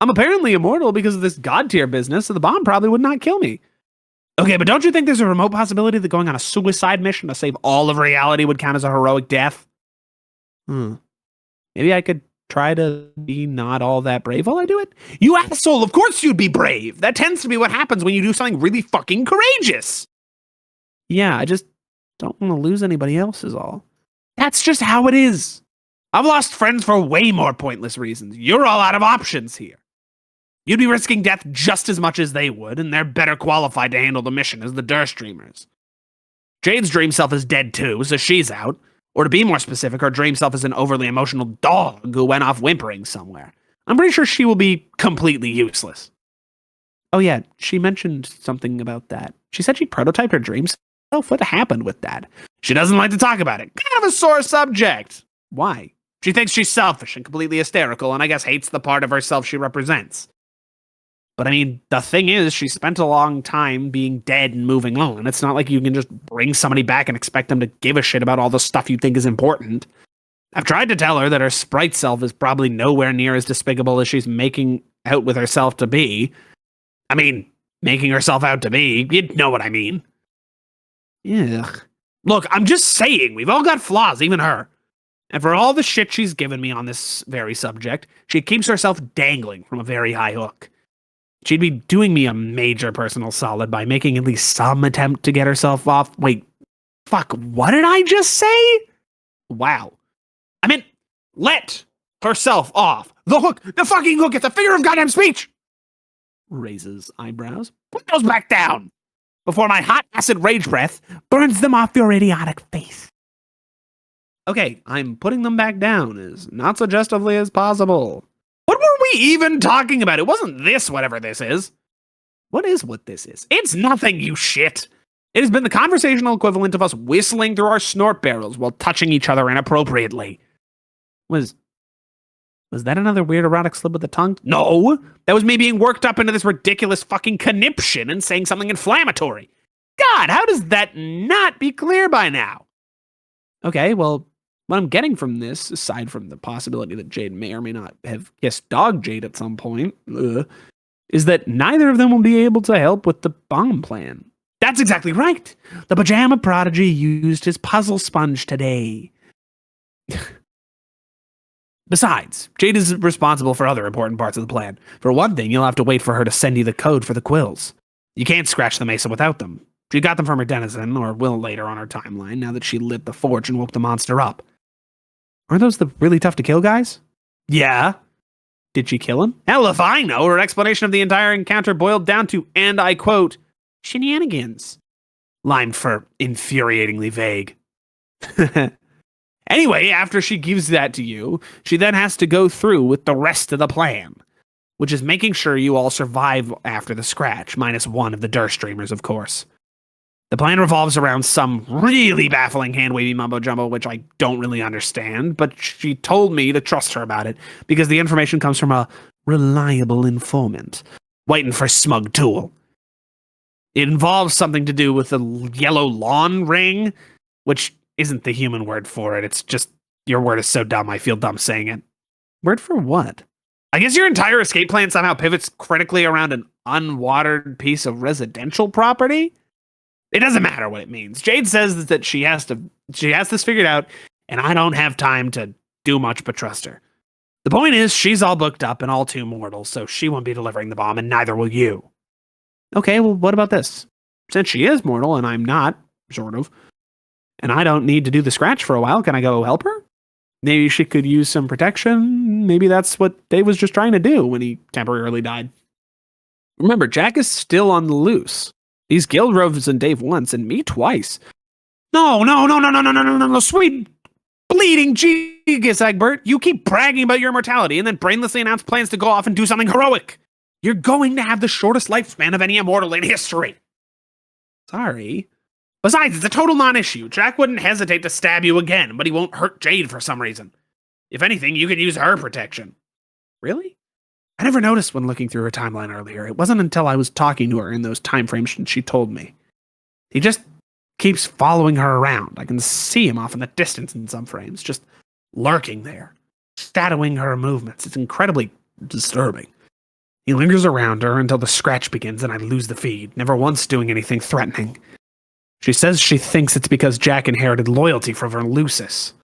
I'm apparently immortal because of this god tier business, so the bomb probably would not kill me. Okay, but don't you think there's a remote possibility that going on a suicide mission to save all of reality would count as a heroic death? Maybe I could try to be not all that brave while I do it? You asshole, of course you'd be brave. That tends to be what happens when you do something really fucking courageous. Yeah, I just don't want to lose anybody else is all. That's just how it is. I've lost friends for way more pointless reasons. You're all out of options here. You'd be risking death just as much as they would, and they're better qualified to handle the mission as the Durstreamers. Jade's dream self is dead too, so she's out. Or to be more specific, her dream self is an overly emotional dog who went off whimpering somewhere. I'm pretty sure she will be completely useless. Oh yeah, she mentioned something about that. She said she prototyped her dream self. What happened with that? She doesn't like to talk about it. Kind of a sore subject. Why? She thinks she's selfish and completely hysterical, and I guess hates the part of herself she represents. But I mean, the thing is, she spent a long time being dead and moving on. It's not like you can just bring somebody back and expect them to give a shit about all the stuff you think is important. I've tried to tell her that her sprite self is probably nowhere near as despicable as she's making out with herself to be. I mean, making herself out to be, you know what I mean. Yeah. Look, I'm just saying, we've all got flaws, even her. And for all the shit she's given me on this very subject, she keeps herself dangling from a very high hook. She'd be doing me a major personal solid by making at least some attempt to get herself off. Wait, fuck, what did I just say? Wow. I meant, let herself off. The hook, the fucking hook, it's a figure of goddamn speech. Raises eyebrows. Put those back down before my hot acid rage breath burns them off your idiotic face. Okay, I'm putting them back down as not suggestively as possible. What were we even talking about? It wasn't this, whatever this is. What is what this is? It's nothing, you shit. It has been the conversational equivalent of us whistling through our snort barrels while touching each other inappropriately. Was that another weird erotic slip of the tongue? No, that was me being worked up into this ridiculous fucking conniption and saying something inflammatory. God, how does that not be clear by now? Okay, well, what I'm getting from this, aside from the possibility that Jade may or may not have kissed Dog Jade at some point, is that neither of them will be able to help with the bomb plan. That's exactly right. The pajama prodigy used his puzzle sponge today. Besides, Jade is responsible for other important parts of the plan. For one thing, you'll have to wait for her to send you the code for the quills. You can't scratch the mesa without them. She got them from her denizen, or will later on her timeline, now that she lit the forge and woke the monster up. Aren't those the really tough to kill guys? Yeah. Did she kill him? Hell if I know. Her explanation of the entire encounter boiled down to, and I quote, shenanigans. Limed for infuriatingly vague. Anyway, after she gives that to you, she then has to go through with the rest of the plan, which is making sure you all survive after the scratch, minus one of the Durstreamers, of course. The plan revolves around some really baffling hand-wavy mumbo-jumbo, which I don't really understand, but she told me to trust her about it, because the information comes from a reliable informant, waiting for smug tool. It involves something to do with the yellow lawn ring, which isn't the human word for it. It's just, your word is so dumb, I feel dumb saying it. Word for what? I guess your entire escape plan somehow pivots critically around an unwatered piece of residential property? It doesn't matter what it means. Jade says that she has this figured out, and I don't have time to do much but trust her. The point is, she's all booked up and all too mortal, so she won't be delivering the bomb, and neither will you. Okay, well, what about this? Since she is mortal, and I'm not, sort of, and I don't need to do the scratch for a while, can I go help her? Maybe she could use some protection. Maybe that's what Dave was just trying to do when he temporarily died. Remember, Jack is still on the loose. He's killed Rose and Dave once, and me twice. No, sweet bleeding Jesus, Egbert. You keep bragging about your immortality and then brainlessly announce plans to go off and do something heroic. You're going to have the shortest lifespan of any immortal in history. Sorry. Besides, it's a total non-issue. Jack wouldn't hesitate to stab you again, but he won't hurt Jade for some reason. If anything, you could use her protection. Really? I never noticed when looking through her timeline earlier. It wasn't until I was talking to her in those time frames she told me. He just keeps following her around. I can see him off in the distance in some frames, just lurking there, shadowing her movements. It's incredibly disturbing. He lingers around her until the scratch begins and I lose the feed, never once doing anything threatening. She says she thinks it's because Jack inherited loyalty from her Lucis.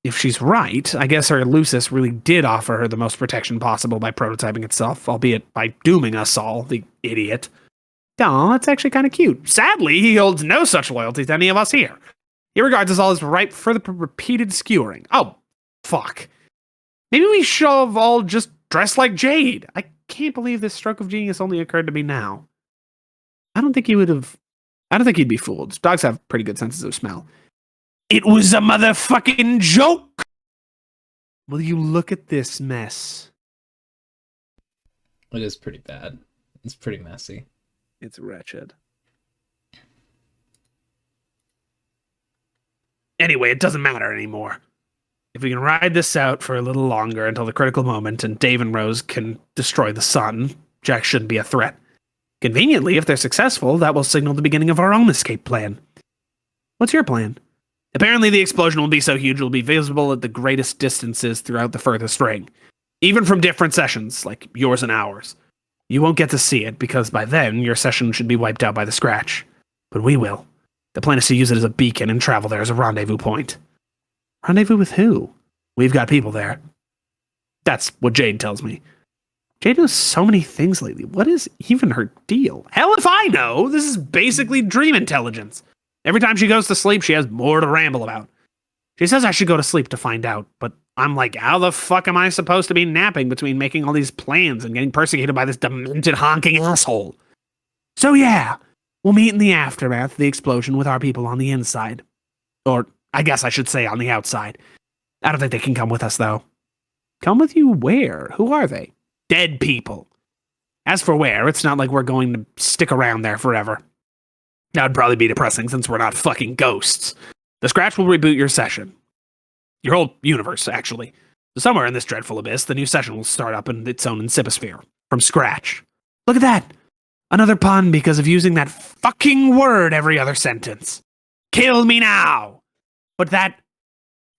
If she's right, I guess her Lucis really did offer her the most protection possible by prototyping itself, albeit by dooming us all, the idiot. Aw, that's actually kind of cute. Sadly, he holds no such loyalty to any of us here. He regards us all as ripe for the repeated skewering. Oh, fuck. Maybe we should have all just dressed like Jade. I can't believe this stroke of genius only occurred to me now. I don't think he'd be fooled. Dogs have pretty good senses of smell. It was a motherfucking joke! Will you look at this mess? It is pretty bad. It's pretty messy. It's wretched. Anyway, it doesn't matter anymore. If we can ride this out for a little longer until the critical moment and Dave and Rose can destroy the sun, Jack shouldn't be a threat. Conveniently, if they're successful, that will signal the beginning of our own escape plan. What's your plan? Apparently, the explosion will be so huge it will be visible at the greatest distances throughout the furthest ring. Even from different sessions, like yours and ours. You won't get to see it, because by then, your session should be wiped out by the scratch. But we will. The plan is to use it as a beacon and travel there as a rendezvous point. Rendezvous with who? We've got people there. That's what Jade tells me. Jade knows so many things lately. What is even her deal? Hell if I know! This is basically dream intelligence. Every time she goes to sleep, she has more to ramble about. She says I should go to sleep to find out, but I'm like, how the fuck am I supposed to be napping between making all these plans and getting persecuted by this demented honking asshole? So yeah, we'll meet in the aftermath of the explosion with our people on the inside. Or, I guess I should say on the outside. I don't think they can come with us, though. Come with you where? Who are they? Dead people. As for where, it's not like we're going to stick around there forever. That would probably be depressing since we're not fucking ghosts. The scratch will reboot your session. Your whole universe, actually. So somewhere in this dreadful abyss, the new session will start up in its own insiposphere. From scratch. Look at that! Another pun because of using that fucking word every other sentence. Kill me now! But that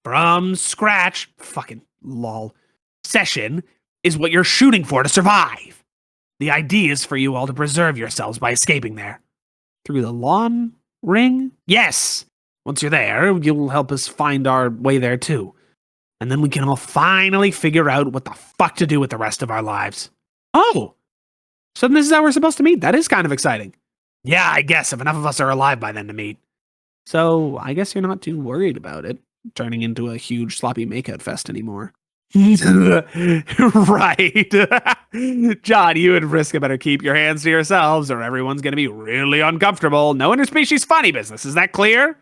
from scratch, fucking lol, session is what you're shooting for to survive. The idea is for you all to preserve yourselves by escaping there. Through the lawn ring? Yes! Once you're there, you'll help us find our way there too. And then we can all finally figure out what the fuck to do with the rest of our lives. Oh! So this is how we're supposed to meet? That is kind of exciting. Yeah, I guess, if enough of us are alive by then to meet. So, I guess you're not too worried about it turning into a huge sloppy makeout fest anymore. Right. John, you and Vriska better keep your hands to yourselves or everyone's going to be really uncomfortable. No interspecies funny business, is that clear?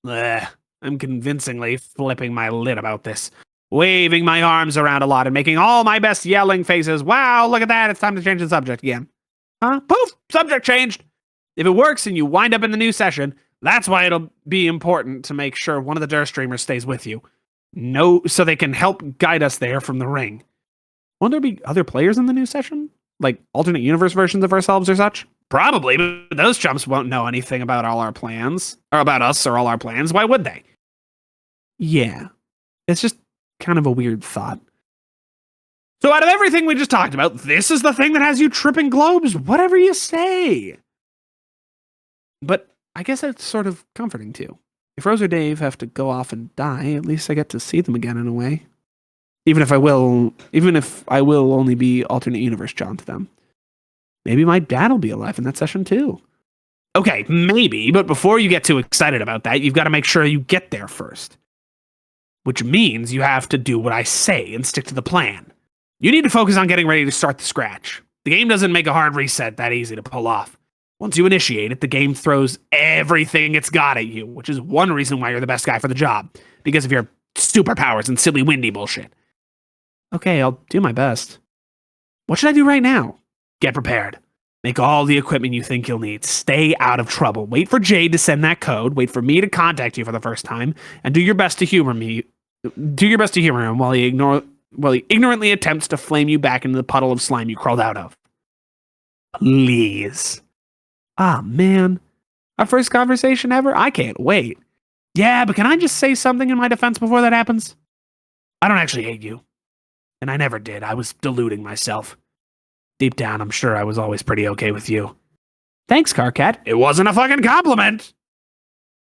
I'm convincingly flipping my lid about this, waving my arms around a lot and making all my best yelling faces. Wow, look at that, it's time to change the subject again. Huh? Poof, subject changed. If it works and you wind up in the new session, that's why it'll be important to make sure one of the Durstreamers stays with you. No, so they can help guide us there from the ring. Won't there be other players in the new session? Like alternate universe versions of ourselves or such? Probably, but those chumps won't know anything about all our plans. Or about us or all our plans. Why would they? Yeah. It's just kind of a weird thought. So out of everything we just talked about, this is the thing that has you tripping globes? Whatever you say. But I guess that's sort of comforting too. If Rose or Dave have to go off and die, at least I get to see them again in a way. Even if I will only be alternate universe John to them. Maybe my dad will be alive in that session too. Okay, maybe, but before you get too excited about that, you've got to make sure you get there first. Which means you have to do what I say and stick to the plan. You need to focus on getting ready to start the scratch. The game doesn't make a hard reset that easy to pull off. Once you initiate it, the game throws everything it's got at you, which is one reason why you're the best guy for the job, because of your superpowers and silly windy bullshit. Okay, I'll do my best. What should I do right now? Get prepared. Make all the equipment you think you'll need. Stay out of trouble. Wait for Jade to send that code. Wait for me to contact you for the first time, and do your best to humor me. Do your best to humor him while you he ignorantly attempts to flame you back into the puddle of slime you crawled out of. Please. Ah, man. Our first conversation ever? I can't wait. Yeah, but can I just say something in my defense before that happens? I don't actually hate you. And I never did. I was deluding myself. Deep down, I'm sure I was always pretty okay with you. Thanks, Carcat. It wasn't a fucking compliment!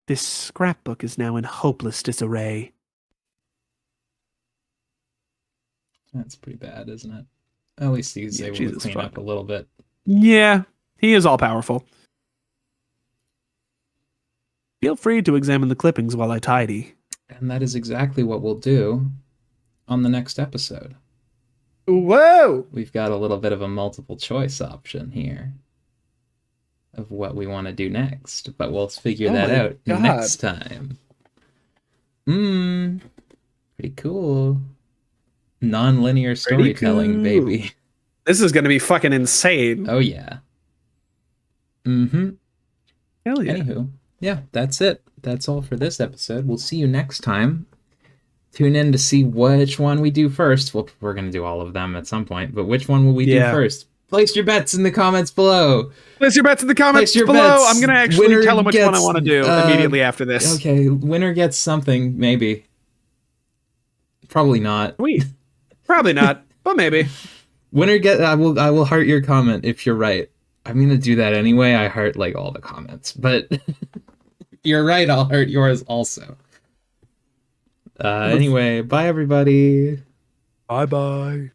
This scrapbook is now in hopeless disarray. That's pretty bad, isn't it? At least he's able to clean up a little bit. Yeah, he is all-powerful. Feel free to examine the clippings while I tidy. And that is exactly what we'll do on the next episode. Whoa! We've got a little bit of a multiple choice option here of what we want to do next, but we'll figure that out next time. Pretty cool. Non-linear storytelling, baby. This is going to be fucking insane. Oh, yeah. Hell yeah. Anywho, yeah, that's it. That's all for this episode. We'll see you next time. Tune in to see which one we do first. Well, we're going to do all of them at some point, but which one will we do first? Place your bets in the comments below. Place your bets in the comments below. Bets. I'm going to actually tell them which one I want to do immediately after this. Okay, winner gets something, maybe. Probably not. Sweet. Probably not, but maybe. Winner get. I will heart your comment if you're right. I'm gonna do that anyway. I heart like all the comments, but if you're right, I'll heart yours also. Anyway, bye everybody. Bye.